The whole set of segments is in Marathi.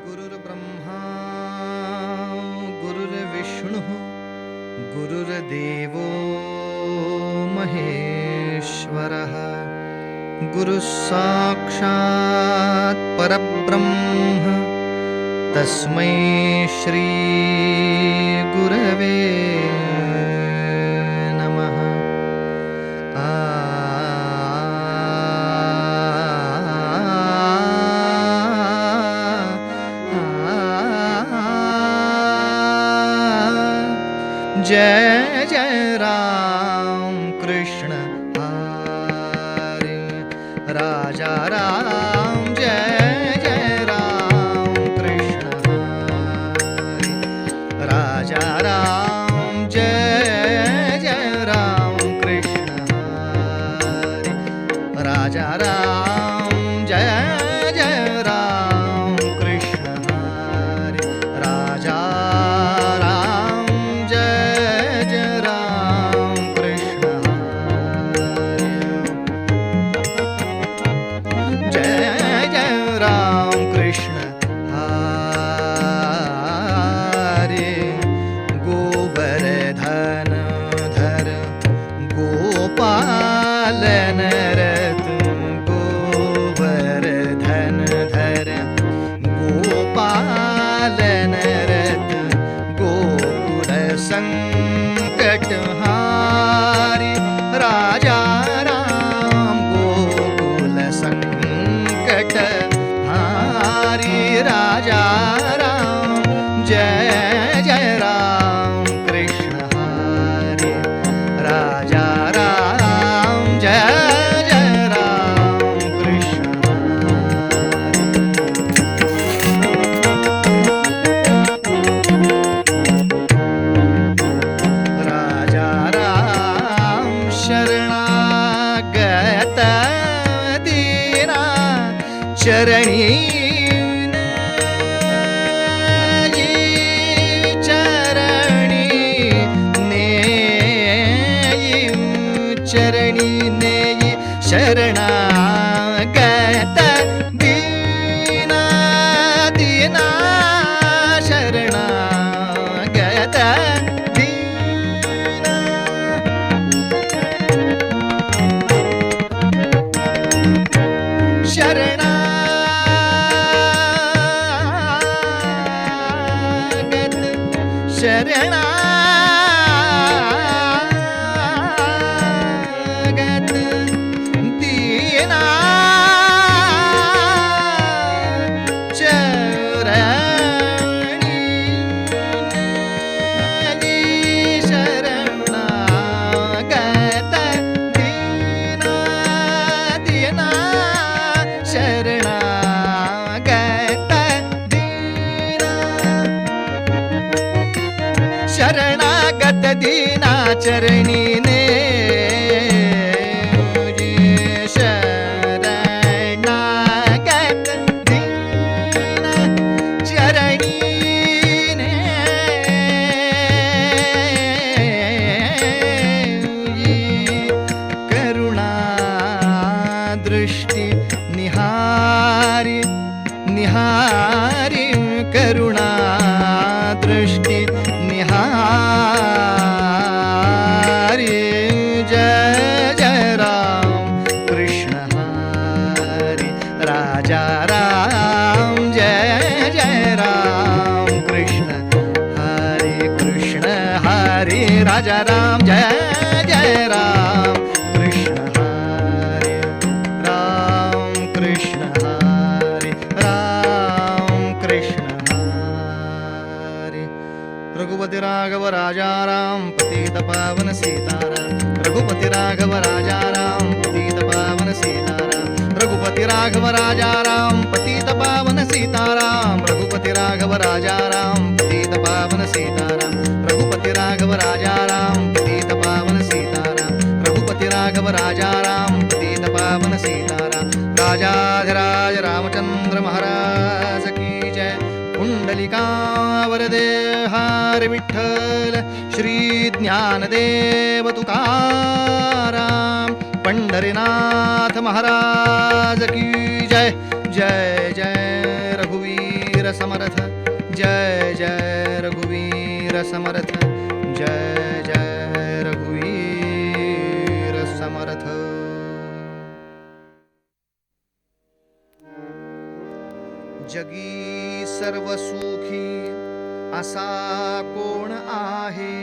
गुरुर्ब्रह्मा गुरुर्विष्णुः गुरुर्देवो महेश्वरः गुरुः साक्षात् परब्रह्म तस्मै श्री गुरवे नमः। जय जय राम कृष्ण हरे राजा राम, जय जय राम कृष्ण हरे राजा राम, जय जय राम कृष्ण हरे राजा राम, जय जय राम कृष्ण हरे राजा गोपालन रत गोवर्धन धर गोपालन रत गोकुल संकट हारी राजा राम, गोकुल संकट हारी राजा राम, जय जय राम कृष्ण हरे राजा जय जय राम कृष्ण राजा राम शरणागत दीना चरणी चरणी नेयि शरणागत दीना दीना शरणागत दीना शरणागत शरणा शरणागत दीना चरणी ने शरणागत दीना चरणी ने करुणा दृष्टि निहारी निहारी करुणा दृष्टि निहारी जय जय राम कृष्ण हरे राजा राम, जय जय राम कृष्ण हरे राजा राम, जय जय राम कृष्ण हरे राम कृष्ण हरे राम कृष्ण रघुपति राघव राजा राम, पतित पावन सीताराम रघुपति राघव राजा राम, पतित पावन सीताराम रघुपति राघव राजा राम, पतित पावन सीताराम रघुपति राघव राजा राम, पतित पावन सीताराम रघुपति राघव राजा राम, पतित पावन सीताराम रघुपति राघव राजा राम, पतित पावन सीताराम राजाधिराज रामचंद्र महाराज की जय। कुंडलिका वरदे हर विठ्ठल श्री ज्ञानदेव तुकाराम पंढरीनाथ महाराज की जय। जय जय रघुवीर समर रघुवीर समर्थ, जय जय रघुवीर समर्थ. जगी सर्व सुखी असा कोण आहे,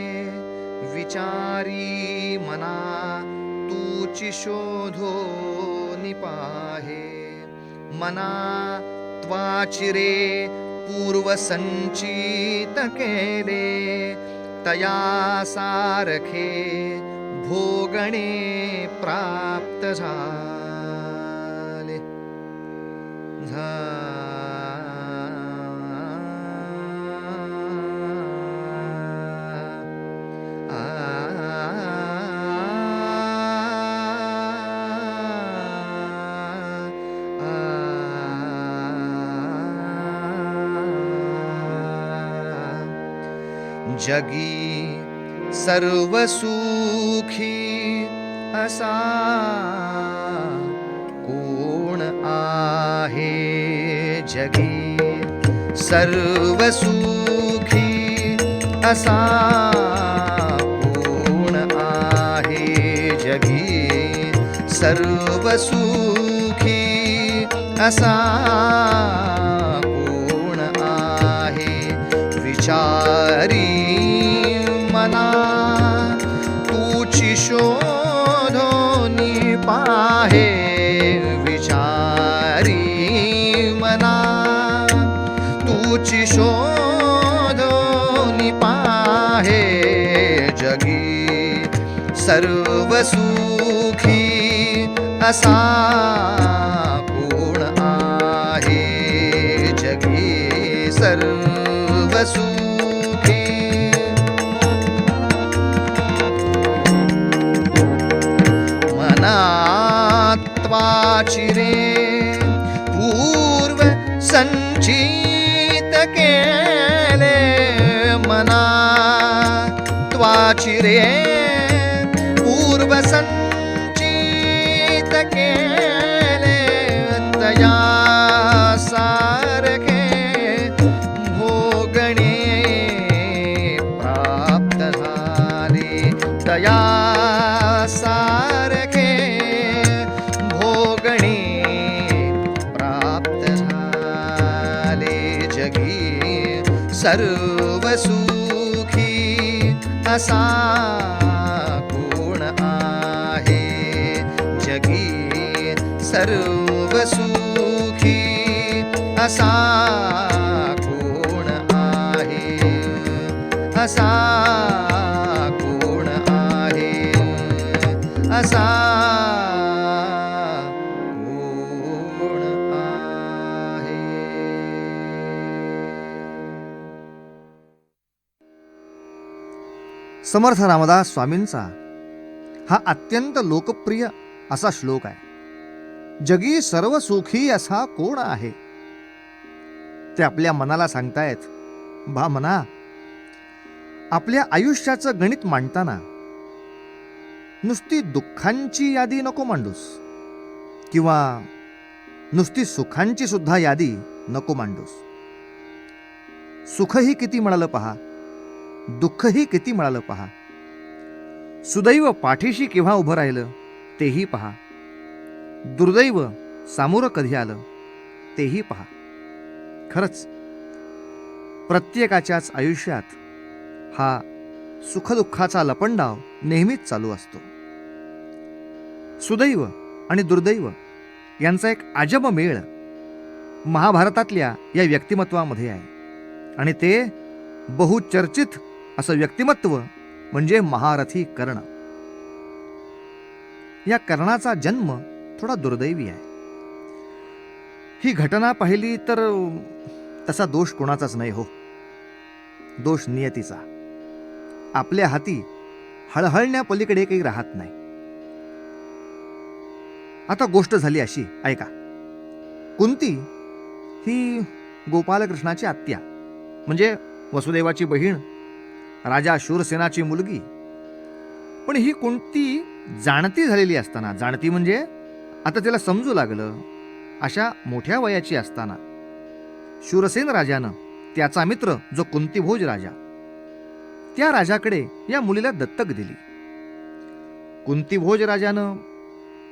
विचारी मना तूची शोधो निपाहे. मना त्वाची रे पूर्व संचित केले, तया सारखे भोगणे प्राप्त झाले. जगी सर्व सुखी असा कोण आहे. जगी सर्व सुखी असा कोण आहे. जगी सर्व सुखी असा कोण आहे. विचारी मना तूची शोधोनी पाहे. विचारी मना तूची शोधोनी पाहे. जगी सर्व सुखी असा कोण आहे. जगी सर्व सुखी. मनात्वाची रे पूर्व संचित केले. मनात्वाची रे पूर्व संचित केले, तया सारखे भोगणे प्राप्त झाले. तया सारखे भोगणे प्राप्त झाले. जगी सर्व सुखी असा कोण आहे. जगी सर्व सुखी असा कोण आहे. असा कोण आहे. असा कोण आहे. समर्थ रामदास स्वामींचा हा अत्यंत लोकप्रिय असा श्लोक आहे. जगी सर्व सुखी असा कोण आहे. ते आपल्या मनाला सांगतायत, बा मना, आपल्या आयुष्याचं गणित मांडताना नुसती दुःखांची यादी नको मांडूस, किंवा नुसती सुखांची सुद्धा यादी नको मांडूस. सुखही किती मिळालं पहा, दुःखही किती मिळालं पहा. सुदैव पाठीशी केव्हा उभं राहिलं तेही पहा. दुर्दैव सामोरं कधी आलं तेही पहा. खरंच प्रत्येकाच्याच आयुष्यात हा सुखदुःखाचा लपंडाव नेहमीच चालू असतो. सुदैव आणि दुर्दैव यांचा एक अजब मेळ महाभारतातल्या या व्यक्तिमत्वामध्ये आहे. आणि ते बहुचर्चित असं व्यक्तिमत्व म्हणजे महारथी कर्ण. या कर्णाचा जन्म थोडा दुर्दैवी आहे. ही घटना पाहिली तर तसा दोष कोणाचाच नाही हो, दोष नियतीचा. आपल्या हाती हळहळण्यापलीकडे काही राहत नाही. आता गोष्ट झाली अशी, ऐका. कुंती ही गोपालकृष्णाची आत्या, म्हणजे वसुदेवाची बहीण, राजा शूरसेनाची मुलगी. पण ही कुंती जाणती झालेली असताना, जाणती म्हणजे आता तिला समजू लागलं, अशा मोठ्या वयाची असताना शूरसेन राजानं त्याचा मित्र जो कुंतीभोज राजा त्या राजाकडे या मुलीला दत्तक दिली. कुंतीभोज राजानं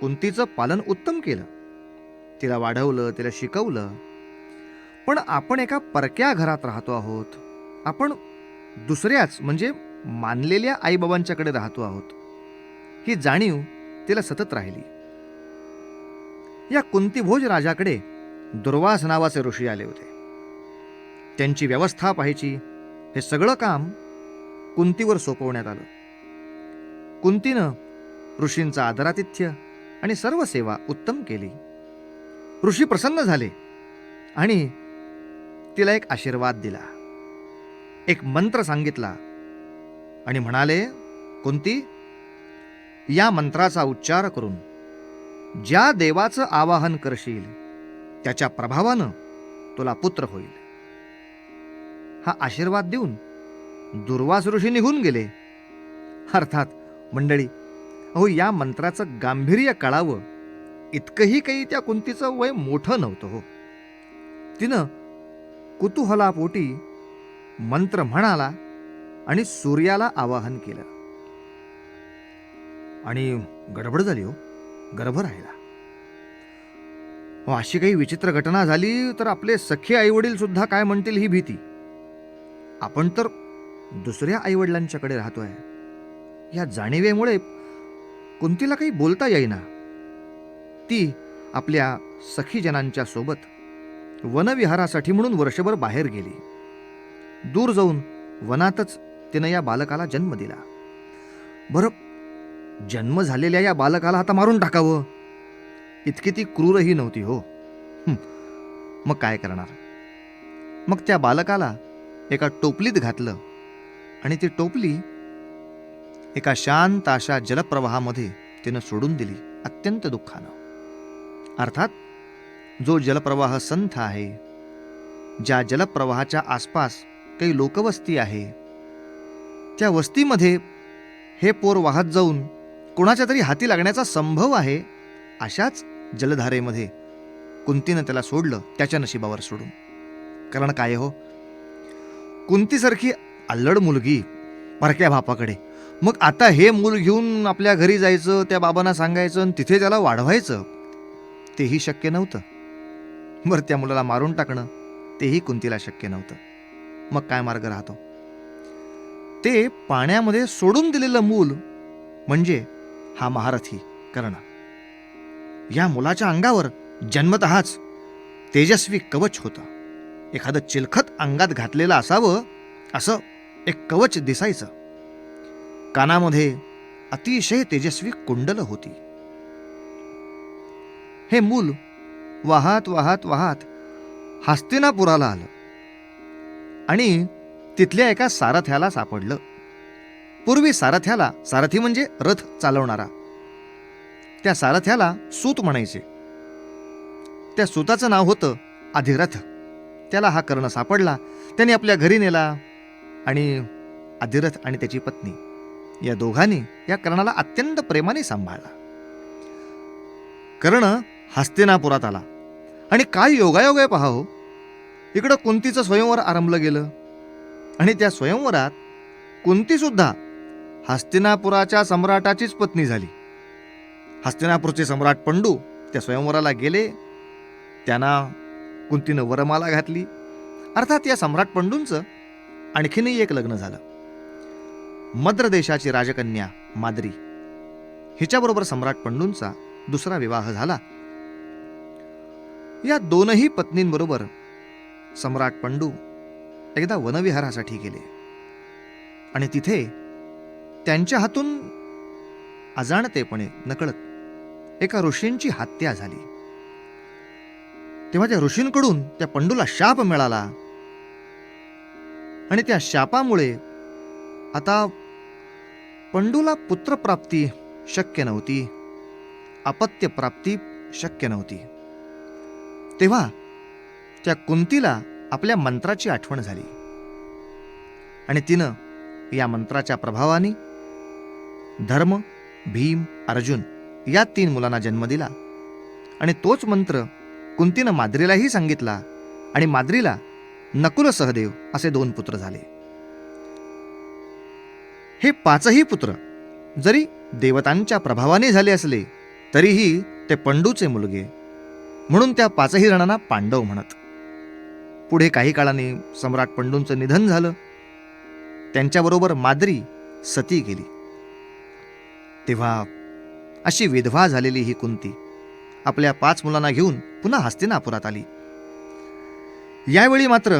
कुंतीचं पालन उत्तम केलं, तिला वाढवलं, तिला शिकवलं. पण आपण एका परक्या घरात राहतो आहोत, आपण दुसऱ्याच म्हणजे मानलेल्या आईबाबांच्याकडे राहतो आहोत, ही जाणीव तिला सतत राहिली. या कुंतीभोज राजाकडे दुर्वास नावाचे ऋषी आले होते. त्यांची व्यवस्था पाहायची, हे सगळं काम कुंतीवर सोपवण्यात आलं. कुंतीनं ऋषींचं आदरातिथ्य आणि सर्व सेवा उत्तम केली. ऋषी प्रसन्न झाले आणि तिला एक आशीर्वाद दिला, एक मंत्र सांगितला आणि म्हणाले, कुंती, या मंत्राचा उच्चार करून ज्या देवाचं आवाहन करशील त्याच्या प्रभावानं तुला पुत्र होईल. हा आशीर्वाद देऊन दुर्वास ऋषी निघून गेले. अर्थात मंडळी, अहो, या मंत्राचं गांभीर्य कळावं इतकंही काही त्या कुंतीचं वय मोठं नव्हतं हो. तिनं कुतूहलापोटी मंत्र म्हणाला आणि सूर्याला आवाहन केलं आणि गडबड झाली हो, गर्भ राहिला. अशी काही विचित्र घटना झाली तर आपले सख्खे आईवडील सुद्धा काय म्हणतील ही भीती. आपण तर दुसऱ्या आईवडिलांच्याकडे राहतोय, या जाणीवेमुळे कुंतीला काही बोलता येईना. ती आपल्या सखीजनांच्या सोबत वनविहारासाठी म्हणून वर्षभर बाहेर गेली. दूर जाऊन वनातच तिनं या बालकाला जन्म दिला. बरं, जन्म झालेल्या या बालकाला आता मारून टाकावं इतकी ती क्रूरही नव्हती हो. मग काय करणार? मग त्या बालकाला एका टोपलीत घातलं आणि ती टोपली एका शांत अशा जलप्रवाहामध्ये तिनं सोडून दिली, अत्यंत दुःखानं. अर्थात जो जलप्रवाह संथ आहे, ज्या जलप्रवाहाच्या आसपास काही लोकवस्ती आहे, त्या वस्तीमध्ये हे पोर वाहत जाऊन कोणाच्या तरी हाती लागण्याचा संभव आहे, अशाच जलधारेमध्ये कुंतीनं त्याला सोडलं, त्याच्या नशिबावर सोडून. कारण काय हो, कुंतीसारखी अल्लड मुलगी परक्या बापाकडे, मग आता हे मूल घेऊन आपल्या घरी जायचं, त्या बाबांना सांगायचं आणि तिथे त्याला वाढवायचं, तेही शक्य नव्हतं. बरं, त्या मुलाला मारून टाकणं तेही कुंतीला शक्य नव्हतं. मग काय मार्ग राहतो? ते पाण्यामध्ये सोडून दिलेलं मूल म्हणजे हा महारथी कर्ण. या मुलाच्या अंगावर जन्मतःच तेजस्वी कवच होतं. एखादं चिलखत अंगात घातलेलं असावं असं एक कवच दिसायचं. कानामध्ये अतिशय तेजस्वी कुंडल होती. हे मूल वाहत वाहत वाहत हस्तिनापुराला आलं आणि तिथल्या एका सारथ्याला सापडलं. पूर्वी सारथ्याला, सारथी म्हणजे रथ चालवणारा, त्या सारथ्याला सूत म्हणायचे. त्या सूताचं नाव होतं अधिरथ. त्याला हा कर्ण सापडला. त्याने आपल्या घरी नेला आणि अधिरथ आणि त्याची पत्नी या दोघांनी या कर्णाला अत्यंत प्रेमाने सांभाळला. कर्ण हस्तिनापुरात आला आणि काय योगायोग आहे पहा हो. इकडं कुंतीचं स्वयंवर आरंभलं गेलं आणि त्या स्वयंवरात कुंती सुद्धा हस्तिनापुराच्या सम्राटाचीच पत्नी झाली. हस्तिनापूरचे सम्राट पंडू त्या स्वयंवराला गेले, त्यांना कुंतीनं वरमाला घातली. अर्थात या सम्राट पंडूंचं आणखीनही एक लग्न झालं. मद्र देशाची राजकन्या माद्री हिच्याबरोबर सम्राट पंडूंचा दुसरा विवाह झाला. या दोनही पत्नींबरोबर सम्राट पंडू एकदा वनविहारासाठी गेले आणि तिथे त्यांच्या हातून अजाणतेपणे नकळत एका ऋषींची हत्या झाली. तेव्हा त्या ऋषींकडून त्या पंडूला शाप मिळाला आणि त्या शापामुळे आता पंडूला पुत्रप्राप्ती शक्य नव्हती, अपत्यप्राप्ती शक्य नव्हती. तेव्हा त्या कुंतीला आपल्या मंत्राची आठवण झाली आणि तिनं या मंत्राच्या प्रभावाने धर्म, भीम, अर्जुन या 3 मुलांना जन्म दिला आणि तोच मंत्र कुंतीनं माद्रीलाही सांगितला आणि माद्रीला नकुल सहदेव असे 2 पुत्र झाले. हे पाचही पुत्र जरी देवतांच्या प्रभावाने झाले असले तरीही ते पंडूचे मुलगे, म्हणून त्या पाचही जणांना पांडव म्हणत. पुढे काही काळाने सम्राट पंडूंचं निधन झालं. त्यांच्याबरोबर माद्री सती गेली. तेव्हा अशी विधवा झालेली ही कुंती आपल्या 5 मुलांना घेऊन पुन्हा हस्तिनापुरात आली. यावेळी मात्र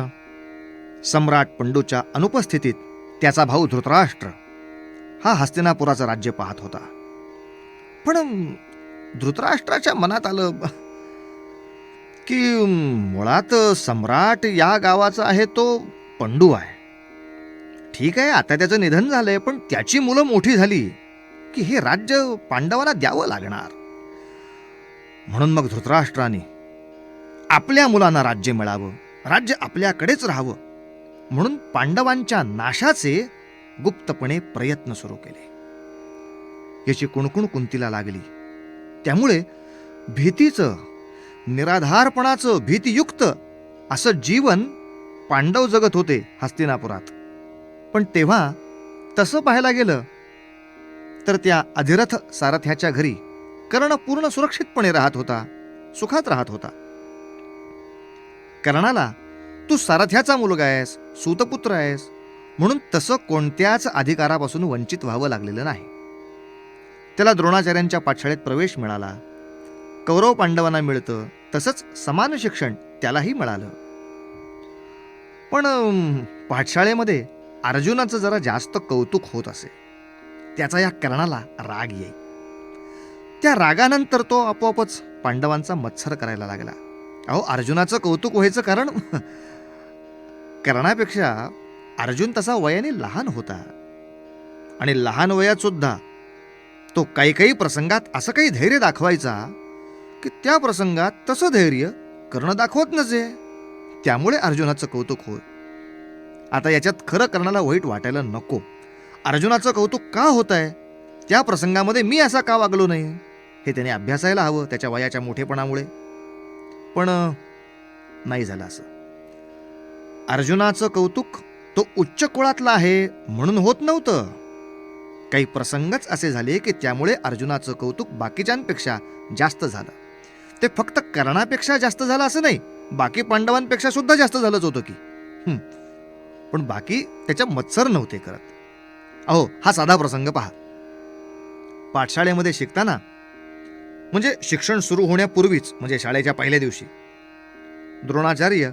सम्राट पंडूच्या अनुपस्थितीत त्याचा भाऊ धृतराष्ट्र हा हस्तिनापुराचं राज्य पाहत होता. पण धृतराष्ट्राच्या मनात आलं की मुळात सम्राट या गावाचा आहे तो पंडू आहे. ठीक आहे, आता त्याचं निधन झालंय, पण त्याची मुलं मोठी झाली की हे राज्य पांडवांना द्यावं लागणार. म्हणून मग धृतराष्ट्राने आपल्या मुलांना राज्य मिळावं, राज्य आपल्याकडेच राहावं म्हणून पांडवांच्या नाशाचे गुप्तपणे प्रयत्न सुरू केले. याची कुणकुण कुंतीला लागली. त्यामुळे भीतीचं, निराधारपणाचं, भीतियुक्त असं जीवन पांडव जगत होते हस्तिनापुरात. पण तेव्हा तसं पाहायला गेलं तर त्या अधिरथ सारथ्याच्या घरी कर्ण पूर्ण सुरक्षितपणे राहत होता, सुखात राहत होता. कर्णाला तू सारथ्याचा मुलगा आहेस, सूतपुत्र आहेस म्हणून तसं कोणत्याच अधिकारापासून वंचित व्हावं लागलेलं नाही. त्याला द्रोणाचार्यांच्या पाठशाळेत प्रवेश मिळाला. कौरव पांडवांना मिळतं तसंच समान शिक्षण त्यालाही मिळालं. पण पाठशाळेमध्ये अर्जुनाचं जरा जास्त कौतुक होत असे. त्याचा या कर्णाला राग येई. त्या रागानंतर तो आपोआपच पांडवांचा मत्सर करायला लागला. अहो, अर्जुनाचं कौतुक व्हायचं कारण कर्णापेक्षा अर्जुन तसा वयाने लहान होता. आणि लहान वयात सुद्धा तो काही काही प्रसंगात असं काही धैर्य दाखवायचा की त्या प्रसंगात तसं धैर्य कर्ण दाखवत नसे. त्यामुळे अर्जुनाचं कौतुक होय. आता याच्यात खरं कर्णाला वाईट वाटायला नको. अर्जुनाचं कौतुक का होत आहे, त्या प्रसंगामध्ये मी असा का वागलो नाही हे त्याने अभ्यासायला हवं त्याच्या वयाच्या मोठेपणामुळे. पण नाही झालं असं. अर्जुनाचं कौतुक तो उच्च कुळातला आहे म्हणून होत नव्हतं. काही प्रसंगच असे झाले की त्यामुळे अर्जुनाचं कौतुक बाकीच्यांपेक्षा जास्त झालं. ते फक्त कर्णापेक्षा जास्त झालं असं नाही, बाकी पांडवांपेक्षा सुद्धा जास्त झालंच होतं की. पण बाकी त्याच्या मत्सर नव्हते करत. अहो, हा साधा प्रसंग पहा. पाठशाळेमध्ये शिकताना म्हणजे शिक्षण सुरू होण्यापूर्वीच, म्हणजे शाळेच्या पहिल्या दिवशी द्रोणाचार्य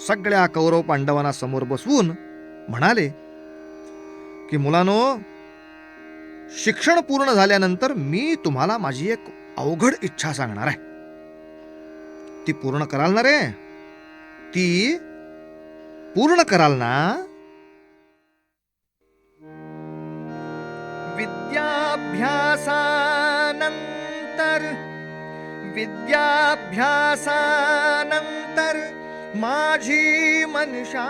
सगळ्या कौरव पांडवांना समोर बसवून म्हणाले की मुलांनो, शिक्षण पूर्ण झाल्यानंतर मी तुम्हाला माझी एक अवघड इच्छा सांगणार आहे. ती पूर्ण कराल ना रे? ती पूर्ण कराल ना? विद्याभ्यासानंतर माझी मनशा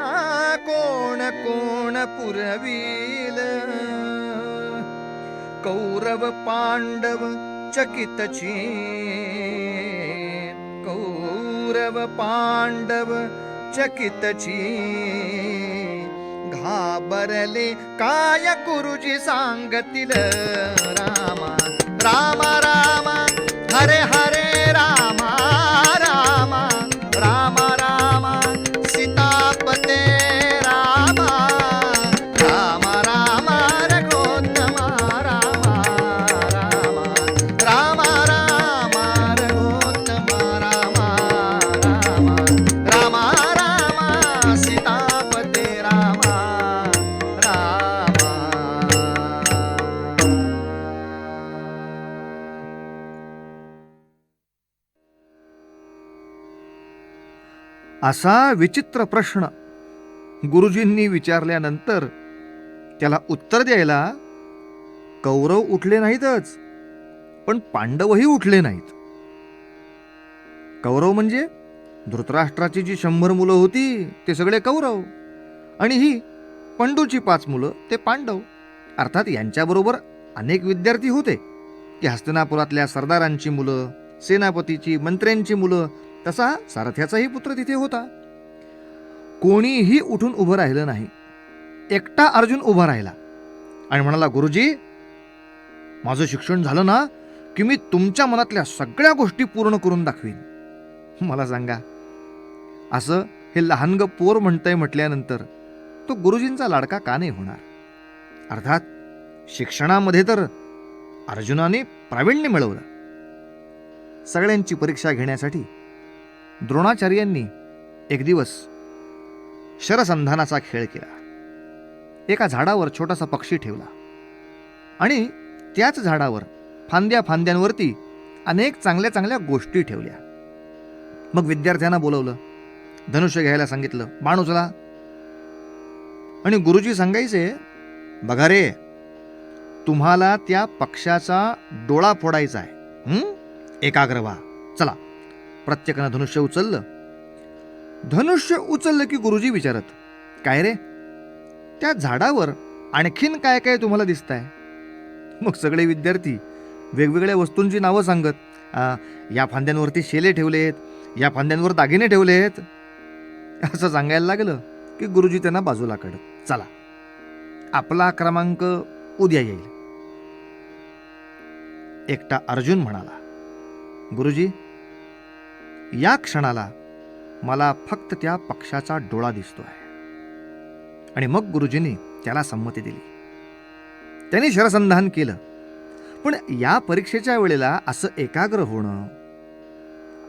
कोण कोण पुरवील. कौरव पांडव चकितची, कौरव पांडव चकितची. घाबरले काय गुरुजी सांगतील. रामा रामा रामा हरे हरे रामा रामा रामा रामा सीतापते रामा रामा रामा रघोत्तमा रामा रामा रामा रामा रघोत्तमा रामा रामा रामा रामा सीतापते रामा रामा. असा विचित्र प्रश्न गुरुजींनी विचारल्यानंतर त्याला उत्तर द्यायला कौरव उठले नाहीतच, पण पांडवही उठले नाहीत. कौरव म्हणजे धृतराष्ट्राची जी 100 मुलं होती ते सगळे कौरव, आणि ही पंडूची 5 मुलं ते पांडव. अर्थात यांच्याबरोबर अनेक विद्यार्थी होते की हस्तिनापुरातल्या सरदारांची मुलं, सेनापतीची, मंत्र्यांची मुलं. तसा सारथ्याचाही पुत्र तिथे होता. कोणीही उठून उभं राहिलं नाही. एकटा अर्जुन उभा राहिला आणि म्हणाला, गुरुजी, माझं शिक्षण झालं ना की मी तुमच्या मनातल्या सगळ्या गोष्टी पूर्ण करून दाखवीन. मला सांगा, असं हे लहानग पोर म्हणतंय म्हटल्यानंतर तो गुरुजींचा लाडका का नाही होणार? अर्थात शिक्षणामध्ये तर अर्जुनाने प्रावीण्य मिळवलं. सगळ्यांची परीक्षा घेण्यासाठी द्रोणाचार्यांनी एक दिवस शरसंधानाचा खेळ केला. एका झाडावर छोटासा पक्षी ठेवला आणि त्याच झाडावर फांद्या फांद्यांवरती अनेक चांगल्या चांगल्या गोष्टी ठेवल्या. मग विद्यार्थ्यांना बोलवलं, धनुष्य घ्यायला सांगितलं, बाण उचला. आणि गुरुजी सांगायचे, बघा रे, तुम्हाला त्या पक्षाचा डोळा फोडायचा आहे, एकाग्र व्हा, चला. प्रत्येकानं धनुष्य उचललं. धनुष्य उचललं की गुरुजी विचारत, काय रे, त्या झाडावर आणखीन काय काय तुम्हाला दिसतंय? मग सगळे विद्यार्थी वेगवेगळ्या वस्तूंची नावं सांगत, या फांद्यांवरती शेले ठेवलेत, या फांद्यांवर दागिने ठेवलेत, असं सांगायला लागलं की गुरुजी त्यांना बाजूला काढत, चला, आपला क्रमांक उद्या येईल. एकटा अर्जुन म्हणाला, गुरुजी, या क्षणाला मला फक्त त्या पक्षाचा डोळा दिसतोय. आणि मग गुरुजींनी त्याला संमती दिली. त्यांनी शरसंधान केलं. पण या परीक्षेच्या वेळेला असं एकाग्र होणं,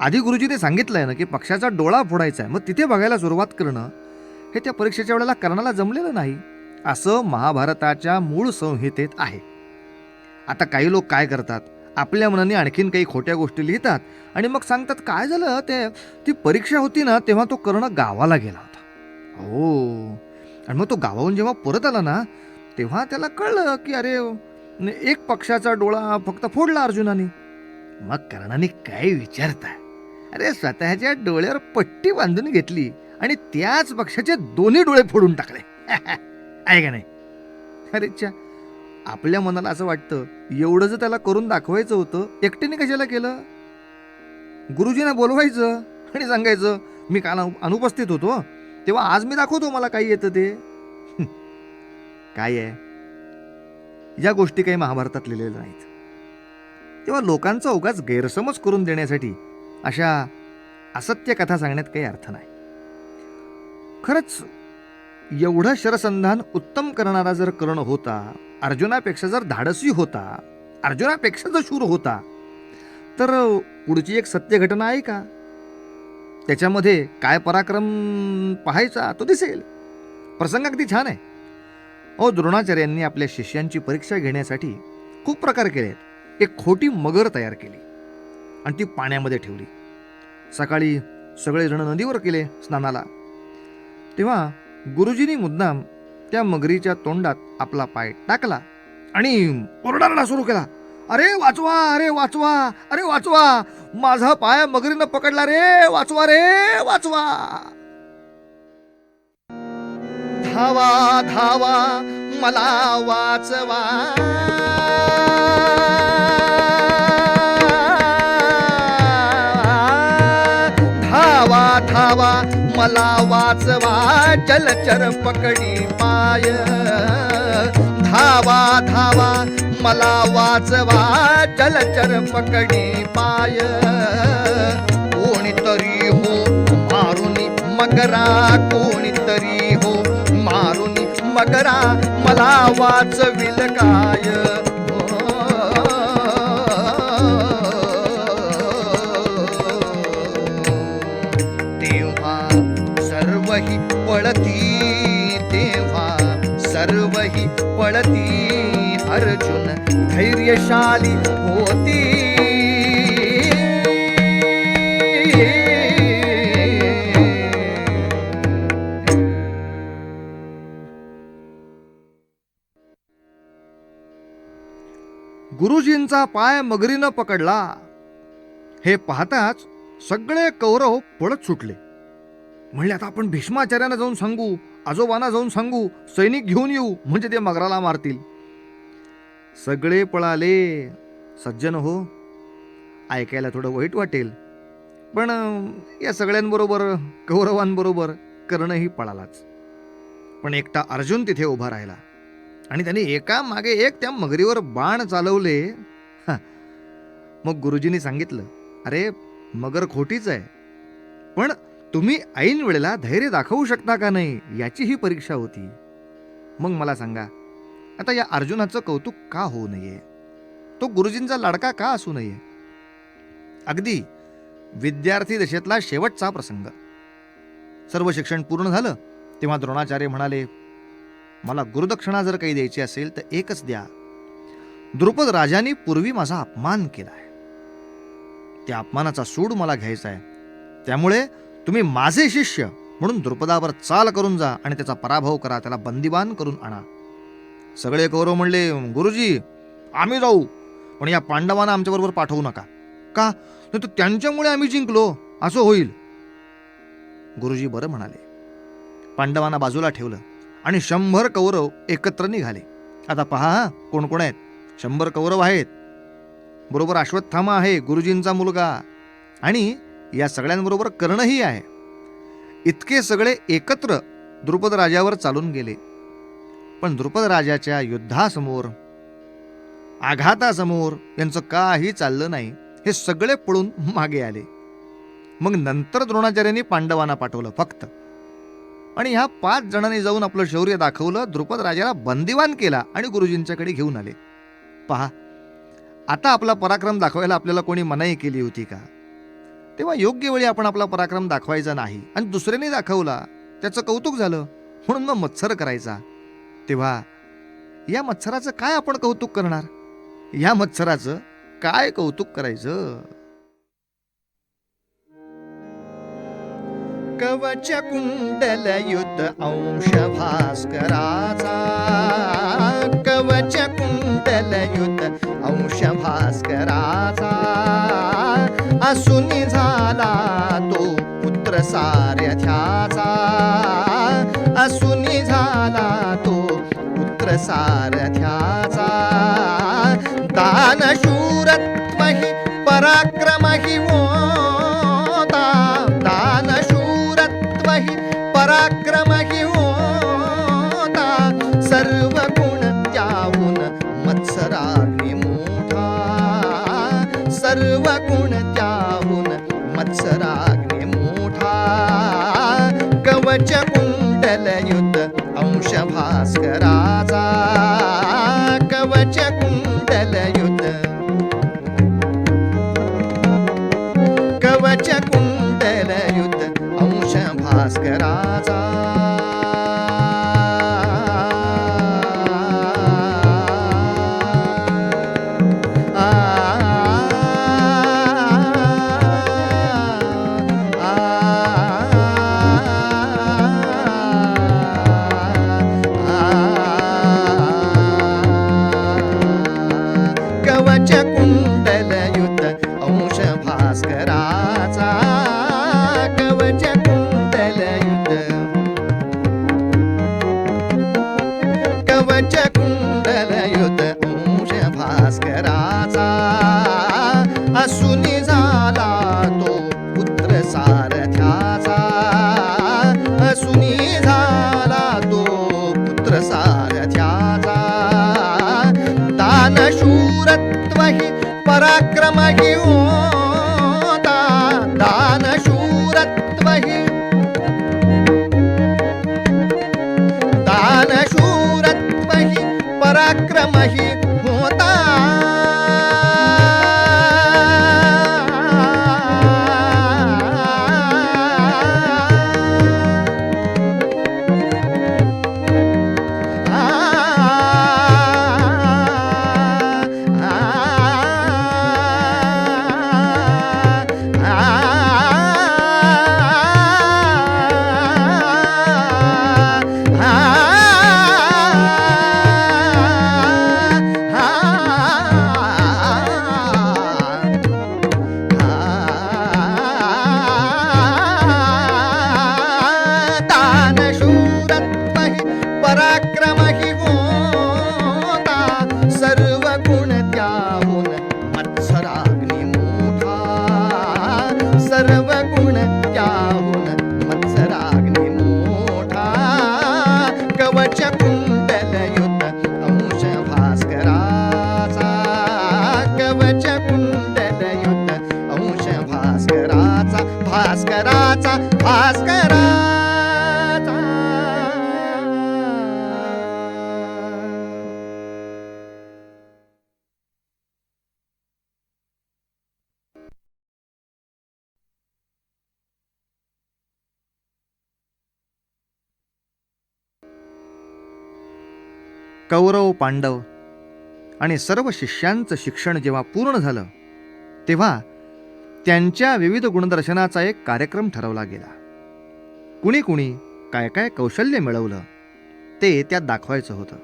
आधी गुरुजीने सांगितलंय ना की पक्षाचा डोळा फोडायचा आहे, मग तिथे बघायला सुरुवात करणं हे त्या परीक्षेच्या वेळेला कर्णाला जमलेलं नाही, असं महाभारताच्या मूळ संहितेत आहे. आता काही लोक काय करतात, आपल्या मनाने आणखीन काही खोट्या गोष्टी लिहितात आणि मग सांगतात, काय झालं, ती परीक्षा होती ना तेव्हा तो कर्ण गावाला गेला होता. हो, आणि मग तो गावाहून जेव्हा परत आला ना तेव्हा त्याला कळलं की अरे, एक पक्षाचा डोळा फक्त फोडला अर्जुनाने. मग कर्णाने काय विचारताय, अरे स्वतःच्या डोळ्यावर पट्टी बांधून घेतली आणि त्याच पक्षाचे दोन्ही डोळे फोडून टाकले. आहे का नाही? अरे च्या, आपल्या मनाला असं वाटतं, एवढं जर त्याला करून दाखवायचं होतं, एकट्याने कशाला केलं? गुरुजींना बोलवायचं आणि सांगायचं, मी काल अनुपस्थित होतो, तेव्हा आज मी दाखवतो मला काही येतं ते. काय आहे, या गोष्टी काही महाभारतात लिहिलेल्या नाहीत. तेव्हा लोकांचा उगाच गैरसमज करून देण्यासाठी अशा असत्य कथा सांगण्यात काही अर्थ नाही. खरंच एवढं शरसंधान उत्तम करणारा जर कर्ण होता, अर्जुनापेक्षा जर धाडसी होता, अर्जुनापेक्षा जर शूर होता, तर पुढची एक सत्य घटना आहे का? त्याच्यामध्ये काय पराक्रम पाहायचा तो दिसेल. प्रसंग अगदी छान आहे. द्रोणाचार्यांनी आपल्या शिष्यांची परीक्षा घेण्यासाठी खूप प्रकार केले. एक खोटी मगर तयार केली आणि ती पाण्यामध्ये ठेवली. सकाळी सगळेजण नदीवर गेले स्नानाला. तेव्हा गुरुजींनी मुद्दाम त्या मगरीच्या तोंडात आपला पाय टाकला आणि ओरडायला सुरू केला, अरे वाचवा, अरे वाचवा, अरे वाचवा, माझा पाय मगरीनं पकडला रे, वाचवा रे, वाचवा. धावा धावा मला वाचवा, धावा धावा मला वाचवा, जलचर पकडी पाय. धावा धावा मला वाचवा, जलचर पकडी पाय. कोणीतरी हो मारुनी मगरा, कोणीतरी हो मारुनी मगरा, मला वाचविल काय. तेव्हा सर्वही पळती, तेव्हा सर्वही पळती, अर्जुन धैर्यशाली होती. गुरुजींचा पाय मगरीनं पकडला हे पाहताच सगळे कौरव पळत सुटले. म्हणले, आता आपण भीष्माचार्यांना जाऊन सांगू, आजोबांना जाऊन सांगू, सैनिक घेऊन येऊ, म्हणजे ते मगराला मारतील. सगळे पळाले. सज्जन हो, ऐकायला थोडं वाईट वाटेल, पण या सगळ्यांबरोबर कौरवांबरोबर कर्णही पळालाच. पण एकटा अर्जुन तिथे उभा राहिला आणि त्यांनी एका मागे एक त्या मगरीवर बाण चालवले. हा. मग गुरुजींनी सांगितलं, अरे मगर खोटीच आहे, पण तुम्ही ऐन वेळेला धैर्य दाखवू शकता का नाही याची ही परीक्षा होती. मग मला सांगा, आता या अर्जुनाचं कौतुक का होऊ नये? तो गुरुजींचा लाडका का असू नये? अगदी विद्यार्थी दशेतला शेवटचा प्रसंग. सर्व शिक्षण पूर्ण झालं तेव्हा द्रोणाचार्य म्हणाले, मला गुरुदक्षिणा जर काही द्यायची असेल तर एकच द्या. द्रुपद राजांनी पूर्वी माझा अपमान केलाय, त्या अपमानाचा सूड मला घ्यायचा आहे. त्यामुळे तुम्ही माझे शिष्य म्हणून द्रुपदावर चाल करून जा आणि त्याचा पराभव करा, त्याला बंदिवान करून आणा. सगळे कौरव म्हणले, गुरुजी आम्ही जाऊ, पण या पांडवांना आमच्याबरोबर पाठवू नका. का? नाही तर त्यांच्यामुळे आम्ही जिंकलो असं होईल. गुरुजी बरं म्हणाले. पांडवांना बाजूला ठेवलं आणि 100 कौरव एकत्र निघाले. आता पहा कोण कोण आहेत. 100 कौरव आहेत, बरोबर अश्वत्थामा आहे गुरुजींचा मुलगा, आणि या सगळ्यांबरोबर कर्णही आहे. इतके सगळे एकत्र द्रुपद राजावर चालून गेले. पण द्रुपद राजाच्या युद्धासमोर, आघातासमोर यांचं काही चाललं नाही. हे सगळे पळून मागे आले. मग नंतर द्रोणाचार्यांनी पांडवांना पाठवलं फक्त, आणि ह्या 5 जणांनी जाऊन आपलं शौर्य दाखवलं, द्रुपद राजाला बंदिवान केला आणि गुरुजींच्याकडे घेऊन आले. पहा, आता आपला पराक्रम दाखवायला आपल्याला कोणी मनाई केली होती का? तेव्हा योग्य वेळी आपण आपला पराक्रम दाखवायचा नाही, आणि दुसऱ्याने दाखवला त्याचं कौतुक झालं म्हणून मग मत्सर करायचा. तेव्हा या मत्सराचं काय आपण कौतुक करणार? या मत्सराचं काय कौतुक करायचं? कवच कुंडल युद्ध अंश भास्कराचा, कवच कुंडल युद्ध अंश भास्कराचा, असुनी झाला तो पुत्र सारथ्याचा, असुनी झाला तो पुत्र सारथ्याचा. दानशूरत्व हि पराक्रम हि होता, दानशूरत्व हि पराक्रम हि होता, सर्व गुण त्याहून मत्सराग्नी मोठा, सर्व गुण त्याहून मत्सराग्नी मोठा. कवच कुंडल युद्ध अंश भास्कराचा, कवच कुंडल युद्ध, कवच कुंडल युद्ध अंश भास्कराचा. कवच कुंडल युद्ध अंश भास्कराचा, कवच कुंडल युद्ध, कवच कुंडल युद्ध अंश भास्कराचा. असुनी झाला तो पुत्र सारथ्याचा, असुनी झाला तो पुत्र सारथ्याचा. दानशूरत्व हि पराक्रम हि होता, दानशूरत्व हि, दानशूरत्व हि पराक्रम हि होता. कराचा. कौरव पांडव आणि सर्व शिष्यांचं शिक्षण जेव्हा पूर्ण झालं तेव्हा त्यांच्या विविध गुणदर्शनाचा एक कार्यक्रम ठरवला गेला. कुणी कुणी काय काय कौशल्य मिळवलं ते त्यात दाखवायचं होतं.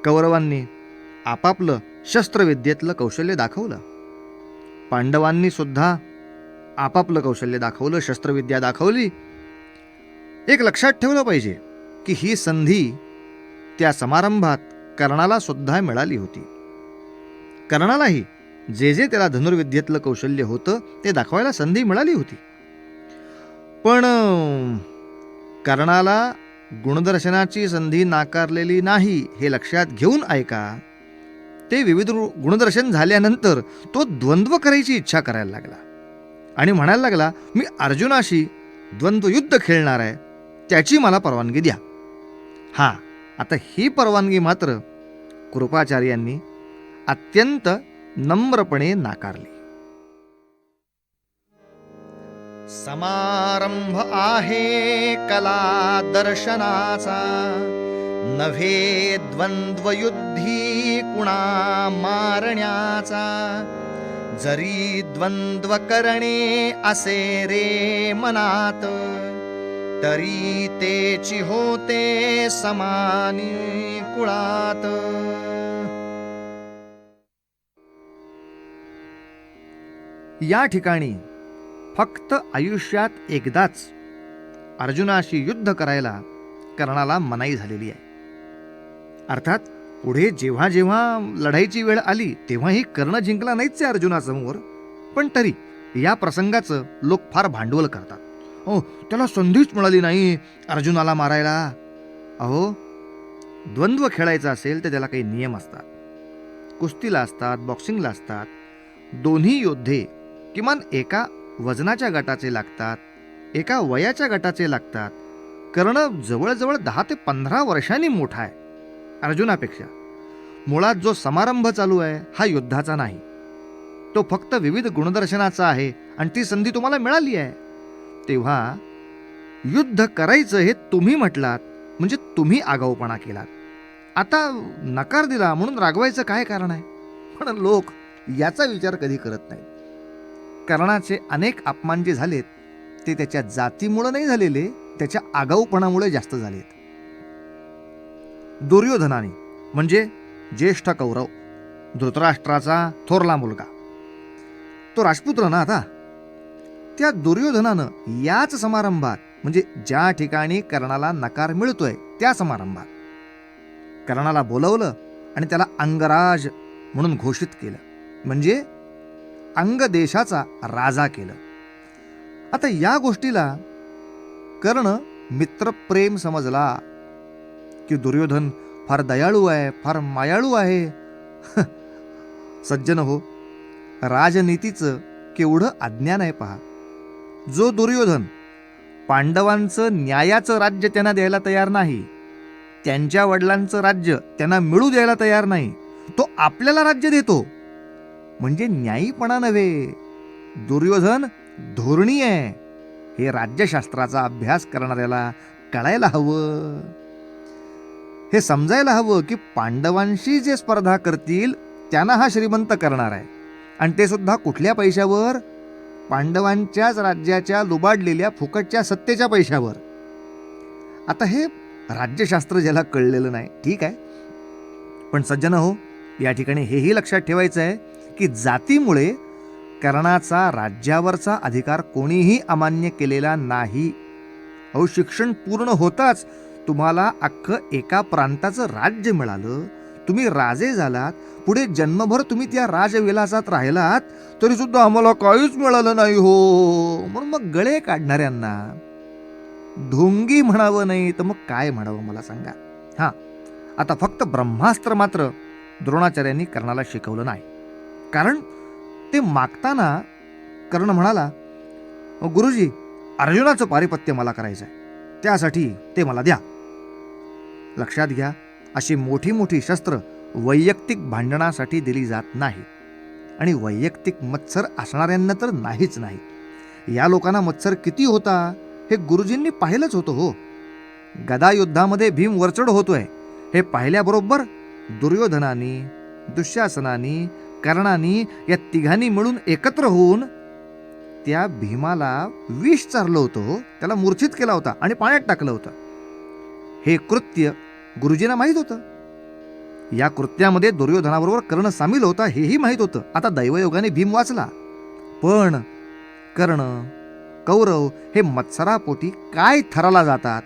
कौरवांनी आपापलं शस्त्रविद्येतलं कौशल्य दाखवलं. पांडवांनी सुद्धा आपापलं कौशल्य दाखवलं, शस्त्रविद्या दाखवली. एक लक्षात ठेवलं पाहिजे की ही संधी त्या समारंभात कर्णाला सुद्धा मिळाली होती. कर्णालाही जे जे त्याला धनुर्विद्येतलं कौशल्य होतं ते दाखवायला संधी मिळाली होती. पण कर्णाला गुणदर्शनाची संधी नाकारलेली नाही हे लक्षात घेऊन ऐका. ते विविध गुणदर्शन झाल्यानंतर तो द्वंद्व करायची इच्छा करायला लागला आणि म्हणायला लागला, मी अर्जुनाशी द्वंद्वयुद्ध खेळणार आहे, त्याची मला परवानगी द्या. हा, आता ही परवानगी मात्र कृपाचार्यांनी अत्यंत नम्रपणे नाकारली. समारंभ आहे कला दर्शनाचा, नव्हे द्वंद्वयुद्धी कुणा मारण्याचा. जरी द्वंद्व करणे असे रे मनात, तरी तेची होते समानी कुळात. या ठिकाणी फक्त आयुष्यात एकदाच अर्जुनाशी युद्ध करायला कर्णाला मनाई झालेली आहे. अर्थात पुढे जेव्हा जेव्हा लढाईची वेळ आली तेव्हाही कर्ण जिंकला नाहीच आहे अर्जुनासमोर. पण तरी या प्रसंगाचं लोक फार भांडवल करतात. त्याला संधीच मिळाली नाही अर्जुनाला मारायला. अहो, द्वंद्व खेळायचा असेल तर त्याला काही नियम असतात. कुस्तीला असतात, बॉक्सिंगला असतात. दोन्ही योद्धे किमान एका वजनाच्या गटाचे लागतात, एका वयाच्या गटाचे लागतात. कर्ण जवळजवळ 10 ते 15 वर्षांनी मोठा आहे अर्जुनापेक्षा. मुळात जो समारंभ चालू आहे हा युद्धाचा नाही, तो फक्त विविध गुणदर्शनाचा आहे आणि ती संधी तुम्हाला मिळाली आहे. तेव्हा युद्ध करायचं हे तुम्ही म्हटलात म्हणजे तुम्ही आगाऊपणा केलात. आता नकार दिला म्हणून रागवायचं काय कारण आहे? पण लोक याचा विचार कधी करत नाहीत. कर्णाचे अनेक अपमान जे झालेत ते त्याच्या जातीमुळे नाही झालेले, त्याच्या आगाऊपणामुळे जास्त झालेत. दुर्योधनाने म्हणजे ज्येष्ठ कौरव, धृतराष्ट्राचा थोरला मुलगा, तो राजपुत्र ना. आता त्या दुर्योधनानं याच समारंभात म्हणजे ज्या ठिकाणी कर्णाला नकार मिळतोय त्या समारंभात कर्णाला बोलवलं आणि त्याला अंगराज म्हणून घोषित केलं, म्हणजे अंग देशाचा राजा केलं. आता या गोष्टीला कर्ण मित्रप्रेम समजला की दुर्योधन फार दयाळू आहे, फार मायाळू आहे. सज्जन हो, राजनीतीचं केवढं अज्ञान आहे पहा. जो दुर्योधन पांडवांचं न्यायाचं राज्य त्यांना द्यायला तयार नाही, त्यांच्या वडिलांचं राज्य त्यांना मिळू द्यायला तयार नाही, तो आपल्याला राज्य देतो म्हणजे न्यायीपणा नव्हे, दुर्योधन धोरणी आहे. हे राज्यशास्त्राचा अभ्यास करणाऱ्याला कळायला हवं. हे समजायला हवं की पांडवांशी जे स्पर्धा करतील त्यांना हा श्रीमंत करणार आहे, आणि ते सुद्धा कुठल्या पैशावर? पांडवांच्याच राज्याच्या लुबाडलेल्या फुकटच्या सत्तेच्या पैशावर. आता हे राज्यशास्त्र ज्याला कळलेलं नाही ठीक आहे, पण सज्जन हो, या ठिकाणी हेही लक्षात ठेवायचं आहे की जातीमुळे कर्णाचा राज्यावरचा अधिकार कोणीही अमान्य केलेला नाही. अहो, शिक्षण पूर्ण होताच तुम्हाला अख्खं एका प्रांताचं राज्य मिळालं, तुम्ही राजे झालात, पुढे जन्मभर तुम्ही त्या राजविलासात राहिलात, तरी सुद्धा आम्हाला काहीच मिळालं नाही हो. म्हणून मग गळे काढणाऱ्यांना ढोंगी म्हणावं नाही तर मग काय म्हणावं मला सांगा. हां, आता फक्त ब्रह्मास्त्र मात्र द्रोणाचार्यांनी कर्णाला शिकवलं नाही. कारण ते मागताना कर्ण म्हणाला, गुरुजी अर्जुनाचं पारिपत्य मला करायचं आहे, त्यासाठी ते मला द्या. लक्षात घ्या, अशी मोठी मोठी शस्त्र वैयक्तिक भांडणासाठी दिली जात नाही, आणि वैयक्तिक मत्सर असणाऱ्यांना तर नाहीच नाही. या लोकांना मत्सर किती होता हे गुरुजींनी पाहिलंच होतं हो. गदा युद्धामध्ये भीम वरचढ होतोय हे पाहिल्याबरोबर दुर्योधनानी, दुःशासनानी, कर्णानी या तिघांनी मिळून एकत्र होऊन त्या भीमाला विष चारलं होतं, त्याला मूर्छित केला होता आणि पाण्यात टाकलं होतं. हे कृत्य गुरुजींना माहीत होतं. या कृत्यामध्ये दुर्योधनाबरोबर कर्ण सामील होता हेही माहीत होतं. आता दैवयोगाने भीम वाचला, पण कर्ण, कौरव हे मत्सरापोटी काय थराला जातात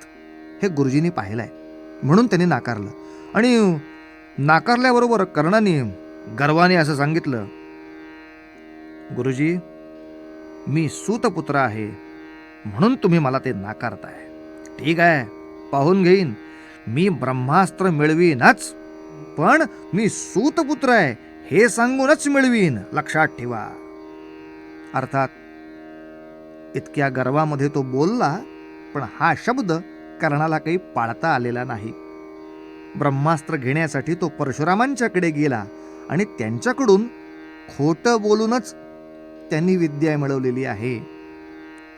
हे गुरुजींनी पाहिलंय, म्हणून त्यांनी नाकारलं. आणि नाकारल्याबरोबर कर्णाने गर्वाने असं सांगितलं, गुरुजी, मी सूतपुत्र आहे म्हणून तुम्ही मला ते नाकारताय. ठीक आहे, पाहून घेईन, मी ब्रह्मास्त्र मिळवीनच, पण मी सूतपुत्र आहे हे सांगूनच मिळवीन, लक्षात ठेवा. अर्थात इतक्या गर्वामध्ये तो बोलला, पण हा शब्द कर्णाला काही पाळता आलेला नाही. ब्रह्मास्त्र घेण्यासाठी तो परशुरामांच्याकडे गेला आणि त्यांच्याकडून खोटं बोलूनच त्यांनी विद्या मिळवलेली आहे.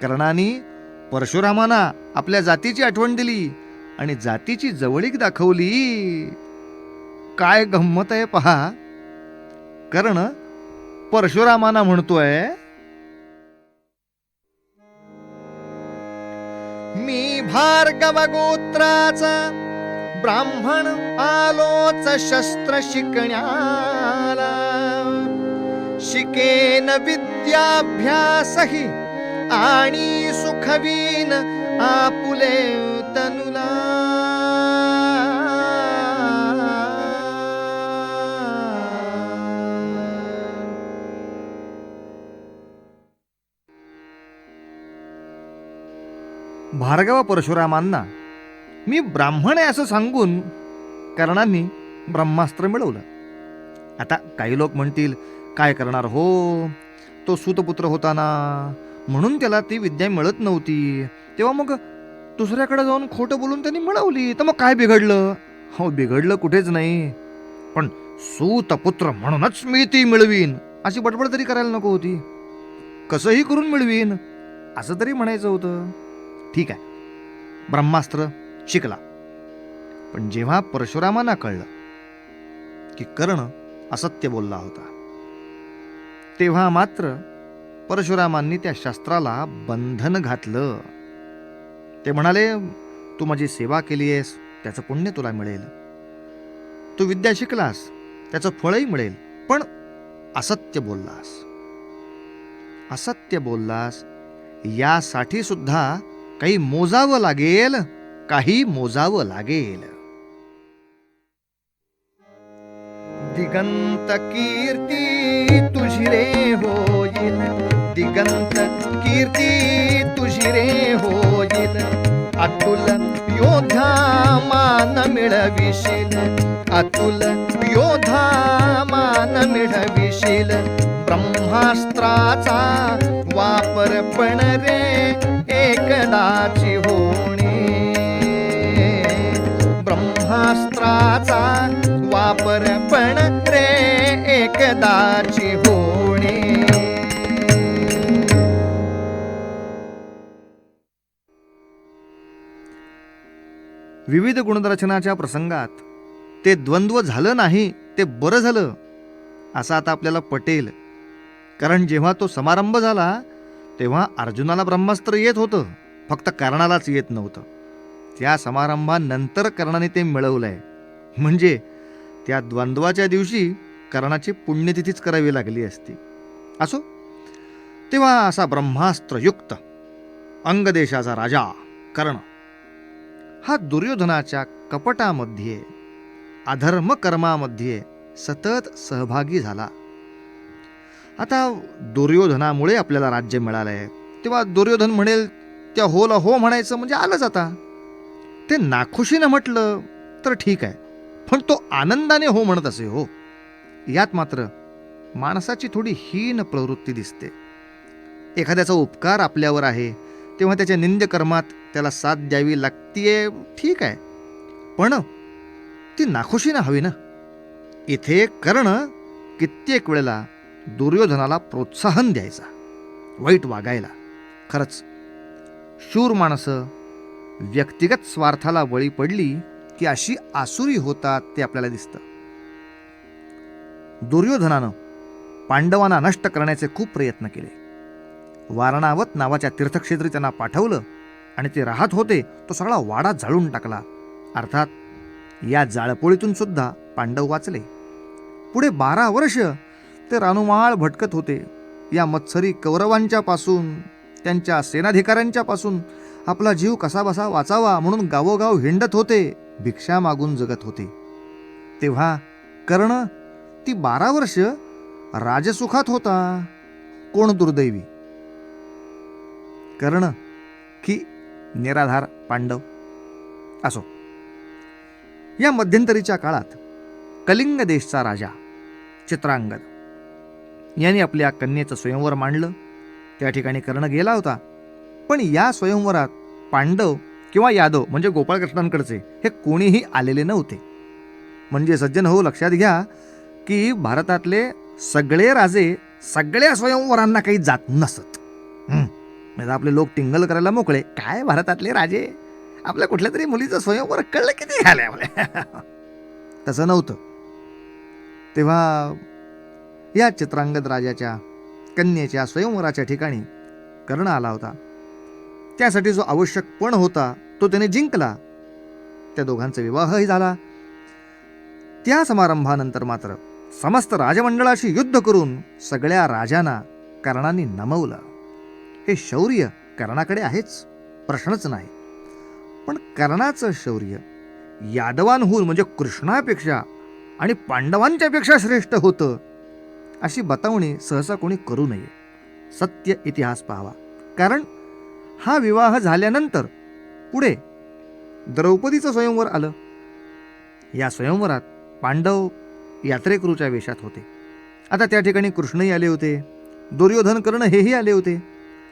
कर्णाने परशुरामांना आपल्या जातीची आठवण दिली आणि जातीची जवळीक दाखवली. काय गंमत आहे पहा. कर्ण परशुरामांना म्हणतोय, मी भार्गव गोत्राचा ब्राह्मण आलोच शस्त्र शिकण्याला, शिकेन विद्याभ्यासही आणि सुखवीन आपुले तनुला. भार्गव परशुरामांना मी ब्राह्मण आहे असं सांगून कर्णांनी ब्रह्मास्त्र मिळवलं. आता काही लोक म्हणतील, काय करणार हो, तो सूतपुत्र होता ना, म्हणून त्याला ती विद्या मिळत नव्हती, तेव्हा मग दुसऱ्याकडे जाऊन खोटं बोलून त्यांनी मिळवली, तर मग काय बिघडलं? हो, बिघडलं कुठेच नाही, पण सूतपुत्र म्हणूनच मी ती मिळवीन अशी बडबड तरी करायला नको होती. कसंही करून मिळवीन असं तरी म्हणायचं होतं. ठीक आहे, ब्रह्मास्त्र शिकला. पण जेव्हा परशुरामांना कळलं की कर्ण असत्य बोलला होता, तेव्हा मात्र परशुरामांनी त्या शस्त्राला बंधन घातलं. ते म्हणाले, तू माझी सेवा केली आहेस त्याचं पुण्य तुला मिळेल, तू विद्या शिकलास त्याचं फळही मिळेल, पण असत्य बोललास यासाठी सुद्धा काही मोजावं लागेल. दिगंत कीर्ती तुझी रे होईल, दिगंत कीर्ती तुझी रे होईल, अतुल योद्धा मान मिळविशील, अतुल योद्धा मान मिळविशील. ब्रह्मास्त्राचा वापर पण रे एकदाची होणे, ब्रह्मास्त्राचा वापर पण रे एकदाची होणे. विविध गुणरचनाच्या प्रसंगात ते द्वंद्व झालं नाही ते बरं झालं असं आता आपल्याला पटेल. कारण जेव्हा तो समारंभ झाला तेव्हा अर्जुनाला ब्रह्मास्त्र येत होतं, फक्त कर्णालाच येत नव्हतं. त्या समारंभानंतर कर्णाने ते मिळवलंय, म्हणजे त्या द्वंद्वाच्या दिवशी कर्णाची पुण्यतिथीच करावी लागली असती. असो, तेव्हा असा ब्रह्मास्त्रयुक्त अंगदेशाचा राजा कर्ण हा दुर्योधनाच्या कपटामध्ये, अधर्म कर्मामध्ये सतत सहभागी झाला. आता दुर्योधनामुळे आपल्याला राज्य मिळालंय, तेव्हा दुर्योधन म्हणेल त्या होला हो म्हणायचं म्हणजे आलंच. आता ते नाखुशीनं म्हटलं तर ठीक आहे, पण तो आनंदाने हो म्हणत असे हो. यात मात्र माणसाची थोडी हीन प्रवृत्ती दिसते. एखाद्याचा उपकार आपल्यावर आहे तेव्हा त्याच्या निंद्यकर्मात त्याला साथ द्यावी लागतीये, ठीक आहे, पण ती नाखुशीनं हवी ना. इथे कर्ण कित्येक वेळेला दुर्योधनाला प्रोत्साहन द्यायचा वाईट वागायला. खरंच शूर माणसं व्यक्तिगत स्वार्थाला बळी पडली की अशी आसुरी होतात ते आपल्याला दिसतं. दुर्योधनानं पांडवांना नष्ट करण्याचे खूप प्रयत्न केले. वारणावत नावाच्या तीर्थक्षेत्री त्यांना पाठवलं आणि ते राहत होते तो सगळा वाडा जाळून टाकला. अर्थात या जाळपोळीतून सुद्धा पांडव वाचले. पुढे 12 वर्ष ते रानुमाळ भटकत होते. या मत्सरी कौरवांच्या पासून, त्यांच्या सेनाधिकाऱ्यांच्या पासून आपला जीव कसाबसा वाचावा म्हणून गावोगाव हिंडत होते, भिक्षा मागून जगत होते. तेव्हा कर्ण ती 12 वर्ष राजसुखात होता. कोण दुर्दैवी, कर्ण की निराधार पांडव? असो, या मध्यंतरीच्या काळात कलिंग देशचा राजा चित्रांगद यांनी आपल्या कन्येचं स्वयंवर मांडलं. त्या ठिकाणी कर्ण गेला होता. पण या स्वयंवरात पांडव किंवा यादव म्हणजे गोपाळकृष्णांकडचे हे कोणीही आलेले नव्हते. म्हणजे सज्जन हो, लक्षात घ्या की भारतातले सगळे राजे सगळ्या स्वयंवरांना काही जात नसत. म्हणजे आपले लोक टिंगल करायला मोकळे, काय भारतातले राजे आपल्या कुठल्या तरी मुलीचं स्वयंवर कळलं किती घाले तसं नव्हतं. तेव्हा या चित्रांगद राजाच्या कन्येच्या स्वयंवराच्या ठिकाणी कर्ण आला होता. त्यासाठी जो आवश्यक पण होता तो त्याने जिंकला. त्या दोघांचा विवाहही झाला. त्या समारंभानंतर मात्र समस्त राजमंडळाशी युद्ध करून सगळ्या राजांना कर्णाने नमवलं. हे शौर्य कर्णाकडे आहेच, प्रश्नच नाही. पण कर्णाचं शौर्य यादवांहून म्हणजे कृष्णापेक्षा आणि पांडवांच्या पेक्षा श्रेष्ठ होतं अशी बतावणी सहसा कोणी करू नये. सत्य इतिहास पाहावा. कारण हा विवाह झाल्यानंतर पुढे द्रौपदीचं स्वयंवर आलं. या स्वयंवरात पांडव यात्रेकरूच्या वेशात होते. आता त्या ठिकाणी कृष्णही आले होते, दुर्योधन कर्ण हेही आले होते.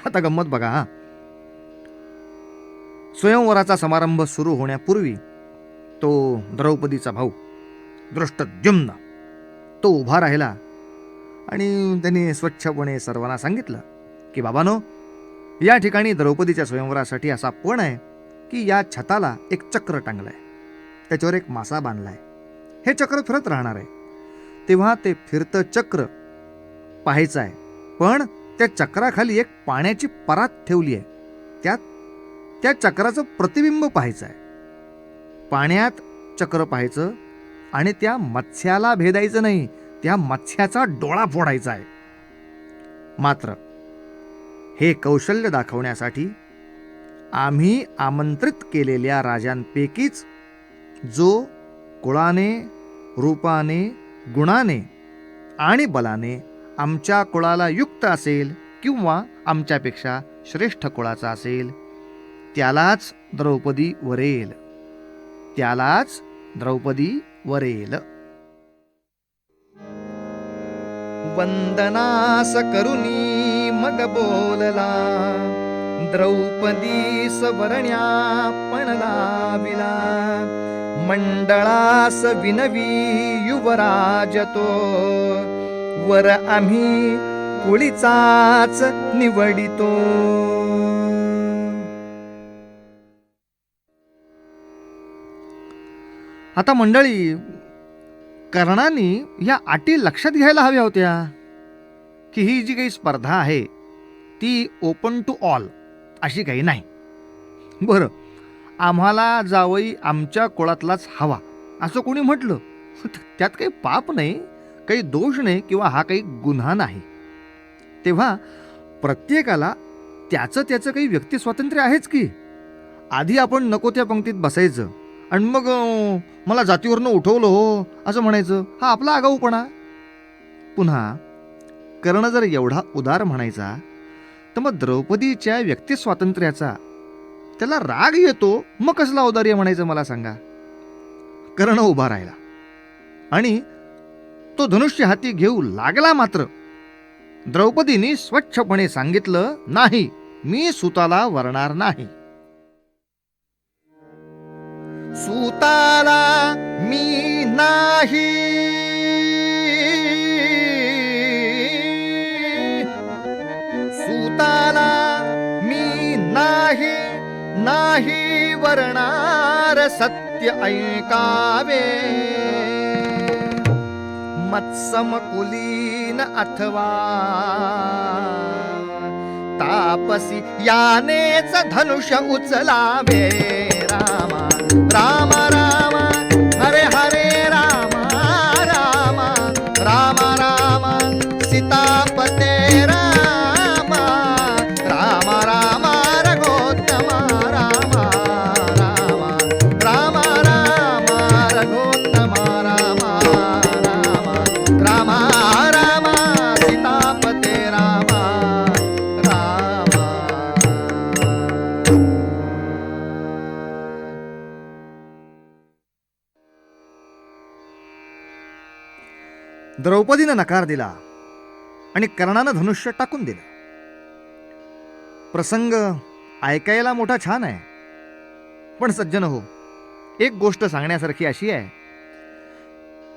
आता गंमत बघा हा. स्वयंवराचा समारंभ सुरू होण्यापूर्वी तो द्रौपदीचा भाऊ दृष्टद्युम्न तो उभा राहिला आणि त्यांनी स्वच्छपणे सर्वांना सांगितलं की बाबानो, या ठिकाणी द्रौपदीच्या स्वयंवरासाठी असा पण आहे की या छताला एक चक्र टांगलंय, त्याच्यावर एक मासा बांधलाय. हे चक्र फिरत राहणार आहे. तेव्हा ते फिरतं चक्र पाहायचं आहे. पण त्या चक्राखाली एक पाण्याची परात ठेवली आहे. त्या चक्राचं प्रतिबिंब पाहायचं आहे. पाण्यात चक्र पाहायचं आणि त्या मत्स्याला भेदायचं नाही, त्या मत्स्याचा डोळा फोडायचा आहे. मात्र हे कौशल्य दाखवण्यासाठी आम्ही आमंत्रित केलेल्या राजांपैकीच जो कुळाने, रूपाने, गुणाने आणि बलाने आमच्या कुळाला युक्त असेल किंवा आमच्यापेक्षा श्रेष्ठ कुळाचा असेल त्यालाच द्रौपदी वरेल, त्यालाच द्रौपदी वरेल. वंदनास करुनी मग बोलला, द्रौपदीस वरण्या पण लाविला. मंडळास विनवी युवराज तो, वर आम्ही कुळीचाच निवडितो. आता मंडळी, कर्णाने या अटी लक्षात घ्यायला हव्या होत्या की ही जी काही स्पर्धा आहे ती ओपन टू ऑल अशी काही नाही. बरं, आम्हाला जावई आमच्या कुळातलाच हवा असं कोणी म्हटलं त्यात काही पाप नाही, काही दोष नाही किंवा हा काही गुन्हा नाही. तेव्हा प्रत्येकाला त्याचं काही व्यक्ती स्वातंत्र्य आहेच की. आधी आपण नको त्या पंक्तीत बसायचं आणि मग मला जातीवरनं उठवलं हो असं म्हणायचं, हा आपला आगाऊपणा. पुन्हा कर्ण जर एवढा उदार म्हणायचा तर मग द्रौपदीच्या व्यक्ती स्वातंत्र्याचा त्याला राग येतो, मग कसला औदार्य म्हणायचं मला सांगा. कर्ण उभा राहिला आणि तो धनुष्य हाती घेऊ लागला. मात्र द्रौपदीने स्वच्छपणे सांगितलं, नाही, मी सुताला वरणार नाही. सुताला मी नाही, सुताला मी नाही, नाही वरणार सत्य ऐकावे. मत्समकुलीन अथवा तापसी यानेच धनुष्य उचलावे. रामा राम राम हरे हरे राम राम राम राम सीतापते राम राम राम रघोत्तम राम राम राम राम रघोत्तम राम राम राम राम सीतापते राम राम. द्रौपदीनं नकार दिला आणि कर्णानं धनुष्य टाकून दिलं. प्रसंग ऐकायला मोठा छान आहे, पण सज्जन हो, एक गोष्ट सांगण्यासारखी अशी आहे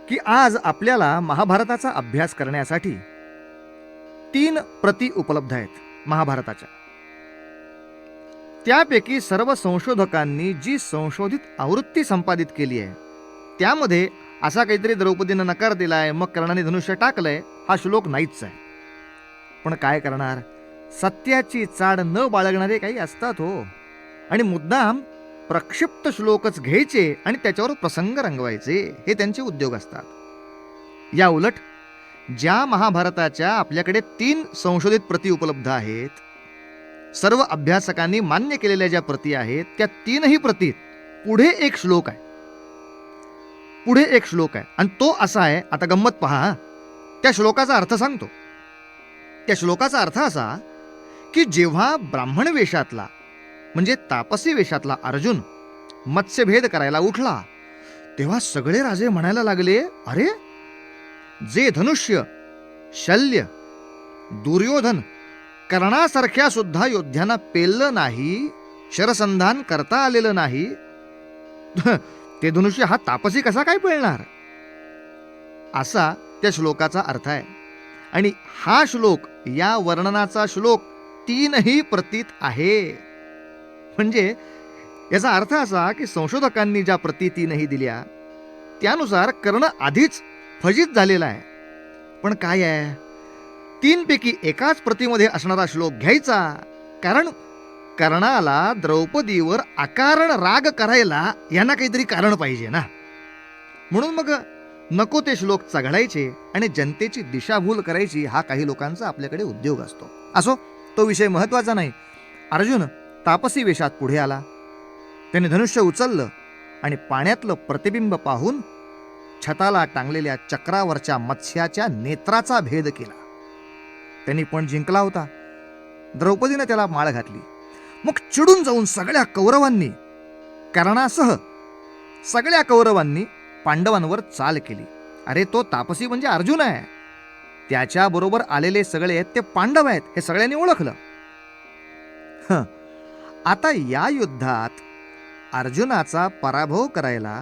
की आज आपल्याला महाभारताचा अभ्यास करण्यासाठी 3 प्रती उपलब्ध आहेत महाभारताच्या. त्यापैकी सर्व संशोधकांनी जी संशोधित आवृत्ती संपादित केली आहे त्यामध्ये असा काहीतरी द्रौपदीनं नकार दिलाय मग कर्णाने धनुष्य टाकलंय हा श्लोक नाहीच आहे. पण काय करणार, सत्याची चाड न बाळगणारे काही असतात हो, आणि मुद्दाम प्रक्षिप्त श्लोकच घ्यायचे आणि त्याच्यावर प्रसंग रंगवायचे, हे त्यांचे उद्योग असतात. या उलट ज्या महाभारताच्या आपल्याकडे 3 संशोधित प्रती उपलब्ध आहेत, सर्व अभ्यासकांनी मान्य केलेल्या ज्या प्रती आहेत त्या 3ही प्रतीत पुढे एक श्लोक आहे, पुढे एक श्लोक आहे, आणि तो असा आहे. आता गंमत पहा, त्या श्लोकाचा अर्थ सांगतो. त्या श्लोकाचा अर्थ असा की जेव्हा ब्राह्मण वेशातला म्हणजे तापसी वेशातला अर्जुन मत्स्यभेद करायला उठला तेव्हा सगळे राजे म्हणायला लागले, अरे जे धनुष्य शल्य दुर्योधन कर्णासारख्या सुद्धा योद्ध्यांना पेललं नाही, शरसंधान करता आलेलं नाही, ते धनुष्य हा तापसी कसा काय पेलणार, असा त्या श्लोकाचा अर्थ आहे. आणि हा श्लोक, या वर्णनाचा श्लोक 3ही प्रतीत आहे. म्हणजे याचा अर्थ असा की संशोधकांनी ज्या प्रती 3ही दिल्या त्यानुसार कर्ण आधीच फजित झालेला आहे. पण काय आहे, 3 पैकी एकाच प्रतीमध्ये असणारा श्लोक घ्यायचा, कारण कर्णाला द्रौपदीवर अकारण राग करायला यांना काहीतरी कारण पाहिजे ना. म्हणून मग नको ते श्लोक चघळायचे आणि जनतेची दिशाभूल करायची, हा काही लोकांचा आपल्याकडे उद्योग असतो. असो, तो विषय महत्वाचा नाही. अर्जुन तापसी वेशात पुढे आला, त्याने धनुष्य उचललं आणि पाण्यातलं प्रतिबिंब पाहून छताला टांगलेल्या चक्रावरच्या मत्स्याच्या नेत्राचा भेद केला. त्यांनी पण जिंकला होता. द्रौपदीने त्याला माळ घातली. मग चिडून जाऊन सगळ्या कौरवांनी, कर्णासह सगळ्या कौरवांनी पांडवांवर चाल केली. अरे तो तापसी म्हणजे अर्जुन आहे, त्याच्याबरोबर आलेले सगळे आहेत ते पांडव आहेत, हे सगळ्यांनी ओळखलं. आता या युद्धात अर्जुनाचा पराभव करायला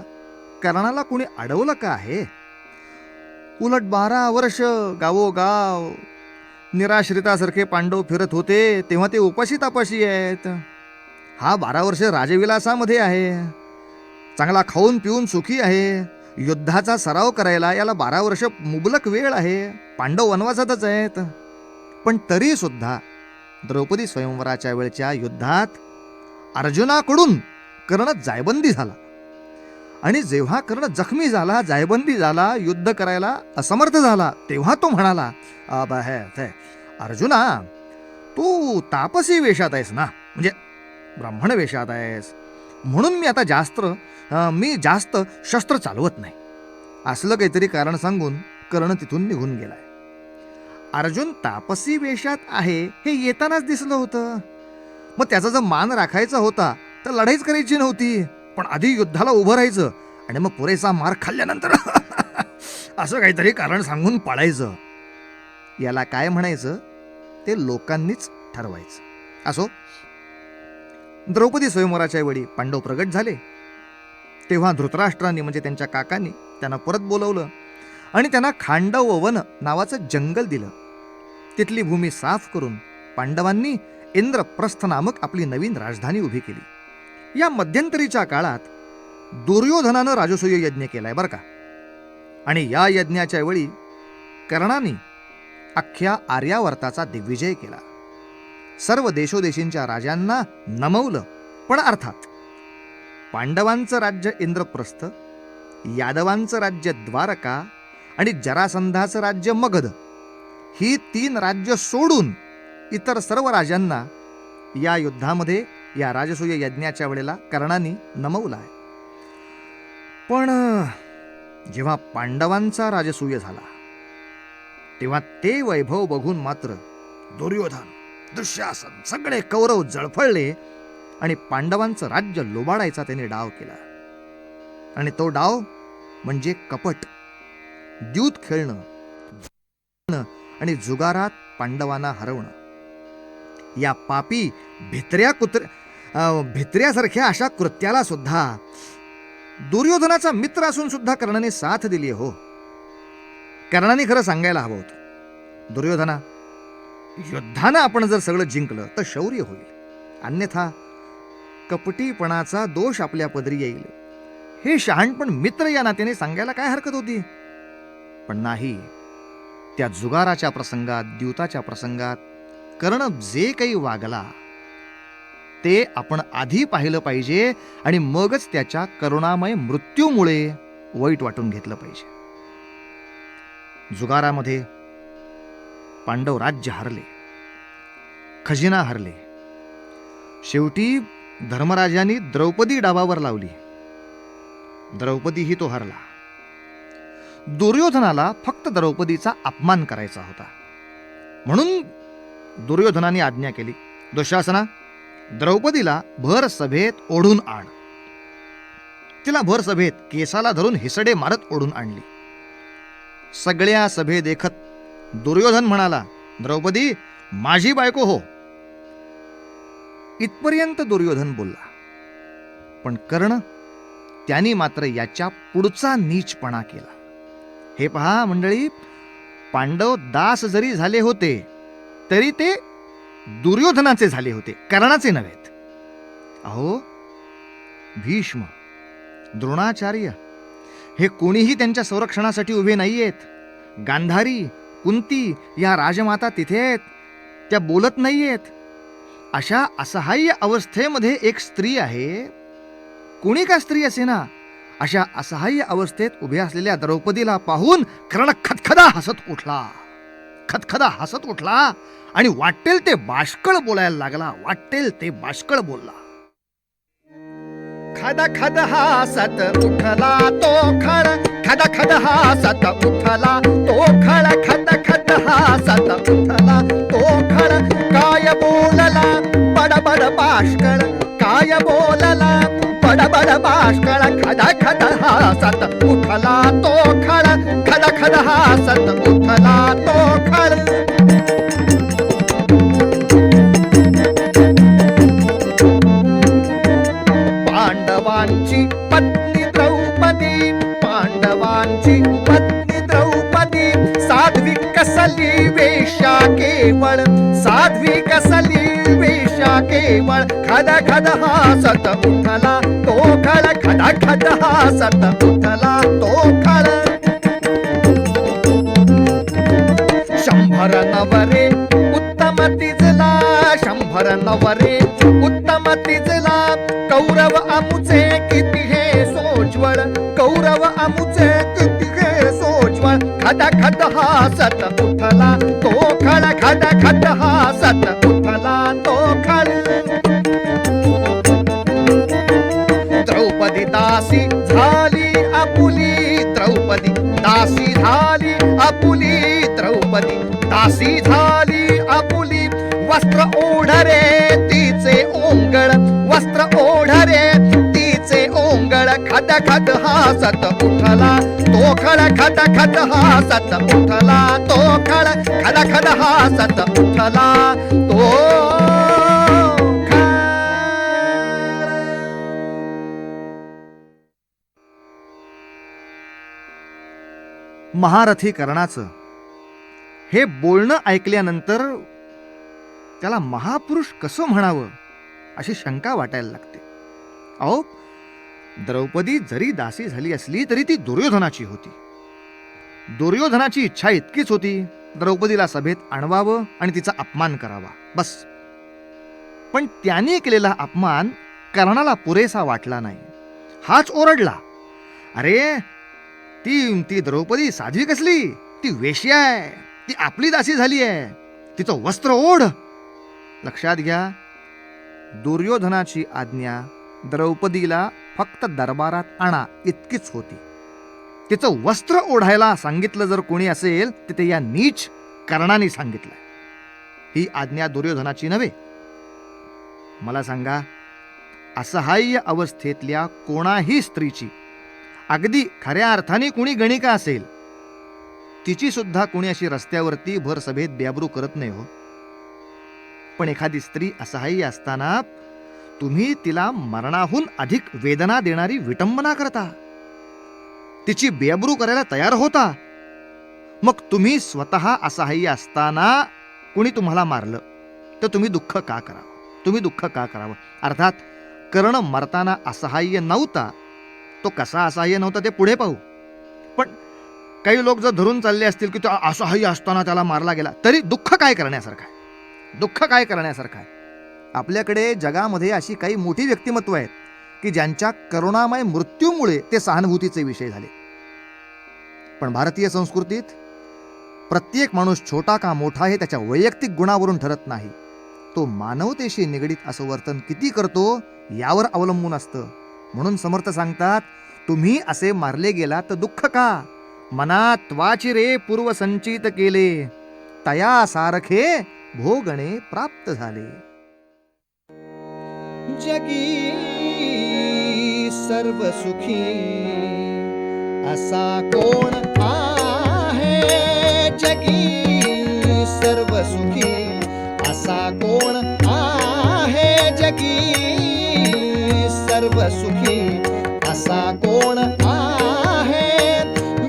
कर्णाला कुणी अडवलं का आहे? उलट 12 वर्ष गावोगाव निराश्रितासारखे पांडव फिरत होते तेव्हा ते उपाशी तापाशी आहेत. हा 12 वर्ष राजविलासामध्ये आहे, चांगला खाऊन पिऊन सुखी आहे. युद्धाचा सराव करायला याला 12 वर्ष मुबलक वेळ आहे. पांडव वनवासातच आहेत. पण तरी सुद्धा द्रौपदी स्वयंवराच्या वेळच्या युद्धात अर्जुनाकडून कर्ण जायबंदी झाला, आणि जेव्हा कर्ण जखमी झाला, जायबंदी झाला, युद्ध करायला असमर्थ झाला, तेव्हा तो म्हणाला, अर्जुना तू तापसी वेशात आहेस ना, म्हणजे ब्राह्मण वेशात आहेस, म्हणून मी जास्त शस्त्र चालवत नाही, असलं काहीतरी कारण सांगून कर्ण तिथून निघून गेलाय. अर्जुन तापसी वेशात आहे हे येतानाच दिसलं होतं. मग त्याचा जर मान राखायचा होता तर लढाईच करायची नव्हती, पण आधी युद्धाला उभं राहायचं आणि मग पुरेसा मार खाल्ल्यानंतर असं काहीतरी कारण सांगून पळायचं. याला काय म्हणायचं ते लोकांनीच ठरवायचं. असो, द्रौपदी स्वयंवराच्या वेळी पांडव प्रगट झाले तेव्हा धृतराष्ट्रांनी म्हणजे त्यांच्या काकांनी त्यांना परत बोलवलं आणि त्यांना खांडव वन नावाचं जंगल दिलं. तिथली भूमी साफ करून पांडवांनी इंद्रप्रस्थ नामक आपली नवीन राजधानी उभी केली. या मध्यंतरीच्या काळात दुर्योधनानं राजसूय यज्ञ केलाय बरं का. आणि या यज्ञाच्या वेळी कर्णाने अख्ख्या आर्यावर्ताचा दिग्विजय केला. सर्व देशोदेशींच्या राजांना नमवलं. पण अर्थात पांडवांचं राज्य इंद्रप्रस्थ, यादवांचं राज्य द्वारका आणि जरासंधाचं राज्य मगध ही 3 राज्य सोडून इतर सर्व राजांना या युद्धामध्ये या राजसूय यज्ञाच्या वेळेला कर्णाने नमवलं आहे. पण जेव्हा पांडवांचा राजसूय झाला तेव्हा ते वैभव बघून मात्र दुर्योधन, दुःशासन सगळे कौरव जळफळले आणि पांडवांचं राज्य लोबाडायचा त्याने डाव केला. आणि तो डाव म्हणजे कपट, द्यूत खेळणं आणि जुगारात पांडवांना हरवणं. या पापी भित्र्यासारख्या अशा कृत्याला सुद्धा दुर्योधनाचा मित्र असून सुद्धा कर्णाने साथ दिली हो. कर्णाने खरं सांगायला हवं होतं, दुर्योधना, युद्धानं आपण जर सगळं जिंकलं तर शौर्य होईल, अन्यथा कपटीपणाचा दोष आपल्या पदरी येईल. हे शहाणपण मित्र या नात्याने सांगायला काय हरकत होती. पण नाही, त्या जुगाराच्या प्रसंगात, द्यूताच्या प्रसंगात कर्ण जे काही वागला ते आपण आधी पाहिलं पाहिजे आणि मगच त्याच्या करुणामय मृत्यूमुळे वाईट वाटून घेतलं पाहिजे. जुगारामध्ये पांडव राज्य हरले, खजिना हरले. शेवटी धर्मराजांनी द्रौपदी डाबावर लावली, द्रौपदीही तो हरला. दुर्योधनाला फक्त द्रौपदीचा अपमान करायचा होता. म्हणून दुर्योधनाने आज्ञा केली, दुःशासना, द्रौपदीला भर सभेत ओढून आण. तिला भर सभेत केसाला धरून हिसडे मारत ओढून आणली. सगळ्या सभे देखत दुर्योधन म्हणाला, द्रौपदी माझी बायको हो. इथपर्यंत दुर्योधन बोलला. पण कर्ण त्यांनी मात्र याच्या पुढचा नीचपणा केला. हे पहा मंडळी, पांडव दास जरी झाले होते तरी ते दुर्योधनाचे झाले होते, कर्णाचे नव्हेत. अहो, भीष्म, द्रोणाचार्य हे कोणीही त्यांच्या संरक्षणासाठी उभे नाहीयेत. गांधारी, कुंती या राजमाता तिथे आहेत, त्या बोलत नाहीयेत. अशा असहाय्य अवस्थेमध्ये एक स्त्री आहे, कोणी का स्त्री असे ना, अशा असहाय्य अवस्थेत उभ्या असलेल्या द्रौपदीला पाहून कर्ण खदखदा हसत उठला आणि वाटेल ते बाष्कळ बोलायला लागला. वाटेल ते बाष्कळ बोलला. खद खद हसत उठला तो खळ, खद खद हसत उठला तो खळ, खद खद हसत उठला तो खळ. काय बोलला बडबड बाष्कळ, काय बोलला बडबड बाष्कळ. खद खद हसत उठला तो खळ, खद खद हसत उठला तो खळ. पांडवांची पत्नी द्रौपदी, पांडवांची पत्नी द्रौपदी साध्वी कसली वेशा केवळ, साध्वी कसली वेशा केवळ. खद खद हसत उठला तो खळ, खद खद हसत उठला तो खळ. 100 नवरे उत्तम तिजला, 100 नवरे उत्तम तिजला. कौरव अमुचे किती हे सोज्वळ, कौरव अमुचे किती हे सोज्वळ. खद खद हसत उठला तो खळ, खद खद हसत उठला तो खळ. द्रौपदी दासी झाली आपुली, द्रौपदी दासी झाली आपुली, द्रौपदी दासी झाली आपुली. वस्त्र ओढरे तिचे ओंगळ, वस्त्र ओढरे तिचे ओंगळ. खद खद हसत उठला तो खळ, खद खद हसत उठला तो खळ, खद खद हसत उठला तो महारथी कर्णाचं हे बोलणं ऐकल्यानंतर त्याला महापुरुष कसं म्हणावं अशी शंका वाटायला लागते. अहो, द्रौपदी जरी दासी झाली असली तरी ती दुर्योधनाची होती. दुर्योधनाची इच्छा इतकीच होती, द्रौपदीला सभेत आणवावं आणि तिचा अपमान करावा, बस. पण त्याने केलेला अपमान कर्णाला पुरेसा वाटला नाही. हाच ओरडला, अरे ती द्रौपदी साध्वी कसली, ती वेश्या आहे, ती आपली दासी झाली आहे, तिचं वस्त्र ओढ. लक्षात घ्या, दुर्योधनाची आज्ञा द्रौपदीला फक्त दरबारात आणा इतकीच होती. तिचं वस्त्र ओढायला सांगितलं जर कोणी असेल तर ते या नीच कर्णाने सांगितलं. ही आज्ञा दुर्योधनाची नव्हे. मला सांगा, असहाय्य अवस्थेतल्या कोणाही स्त्रीची, अगदी खऱ्या अर्थाने कुणी गणिका असेल, तिची सुद्धा कुणी अशी रस्त्यावरती भर सभेत बेअब्रू करत नाही हो. पण एखादी स्त्री असहाय्य असताना तुम्ही तिला मरणाहून अधिक वेदना देणारी विटंबना करता, तिची बेअब्रू करायला तयार होता. मग तुम्ही स्वतः असहाय्य असताना कुणी तुम्हाला मारलं तर तुम्ही दुःख का करावं? तुम्ही दुःख का करावं? अर्थात कर्ण मरताना असहाय्य नव्हता. तो कसा असहाय्य नव्हता ते पुढे पाहू. पण काही लोक जर धरून चालले असतील की तो असहाय्य असताना त्याला मारला गेला, तरी दुःख काय करण्यासारखं आहे? दुःख काय करण्यासारखं आहे? आपल्याकडे जगामध्ये अशी काही मोठी व्यक्तिमत्व आहेत की ज्यांच्या करुणामय मृत्यूमुळे ते सहानुभूतीचे विषय झाले. पण भारतीय संस्कृतीत प्रत्येक माणूस छोटा का मोठा हे त्याच्या वैयक्तिक गुणावरून ठरत नाही. तो मानवतेशी निगडीत असं वर्तन किती करतो यावर अवलंबून असतं. म्हणून समर्थ सांगतात, तुम्ही असे मारले गेला तर दुःख का? मनात वाची रे पूर्व संचित केले, तया सारखे भोगणे प्राप्त झाले. जगी सर्व सुखी असा कोण आहे, जगी सर्व सुखी असा कोण आहे, जगी सर्व सुखी असा कोण आहे,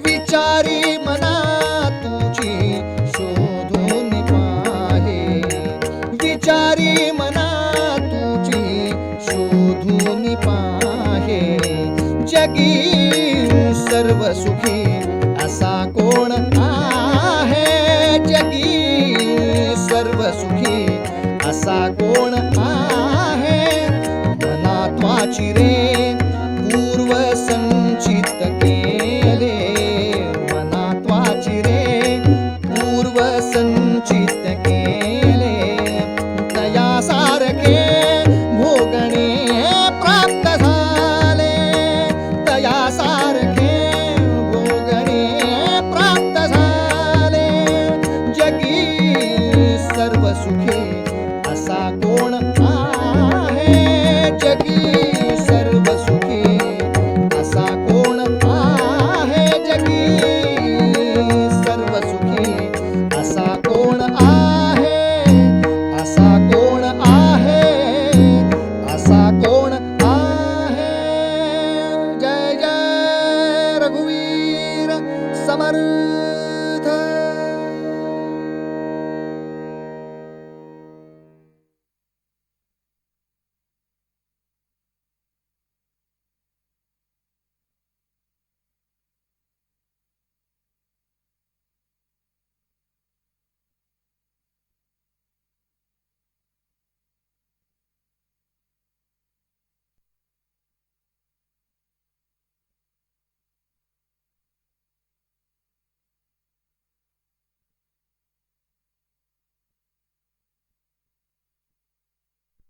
विचारी मना तुझी शोधून पाहे, विचारी मना तुझी शोधून पाहे, जगी सर्व सुखी असा कोण आहे, जगी सर्व सुखी असा कोण आहे, मनात्वाची रे पूर्व संचित केले, मनात्वाची रे पूर्व संचित केले, तयासारखे भोगणे प्राप्त झाले, तयासारखे भोगणे प्राप्त झाले, जगी सर्व सुखी असा कोण आहे, जगी सर्व सुखी असा कोण आहे, जगी सर्व सुखी असा कोण आहे, असा कोण आहे, असा कोण आहे. जय जय रघुवीर समर्थ.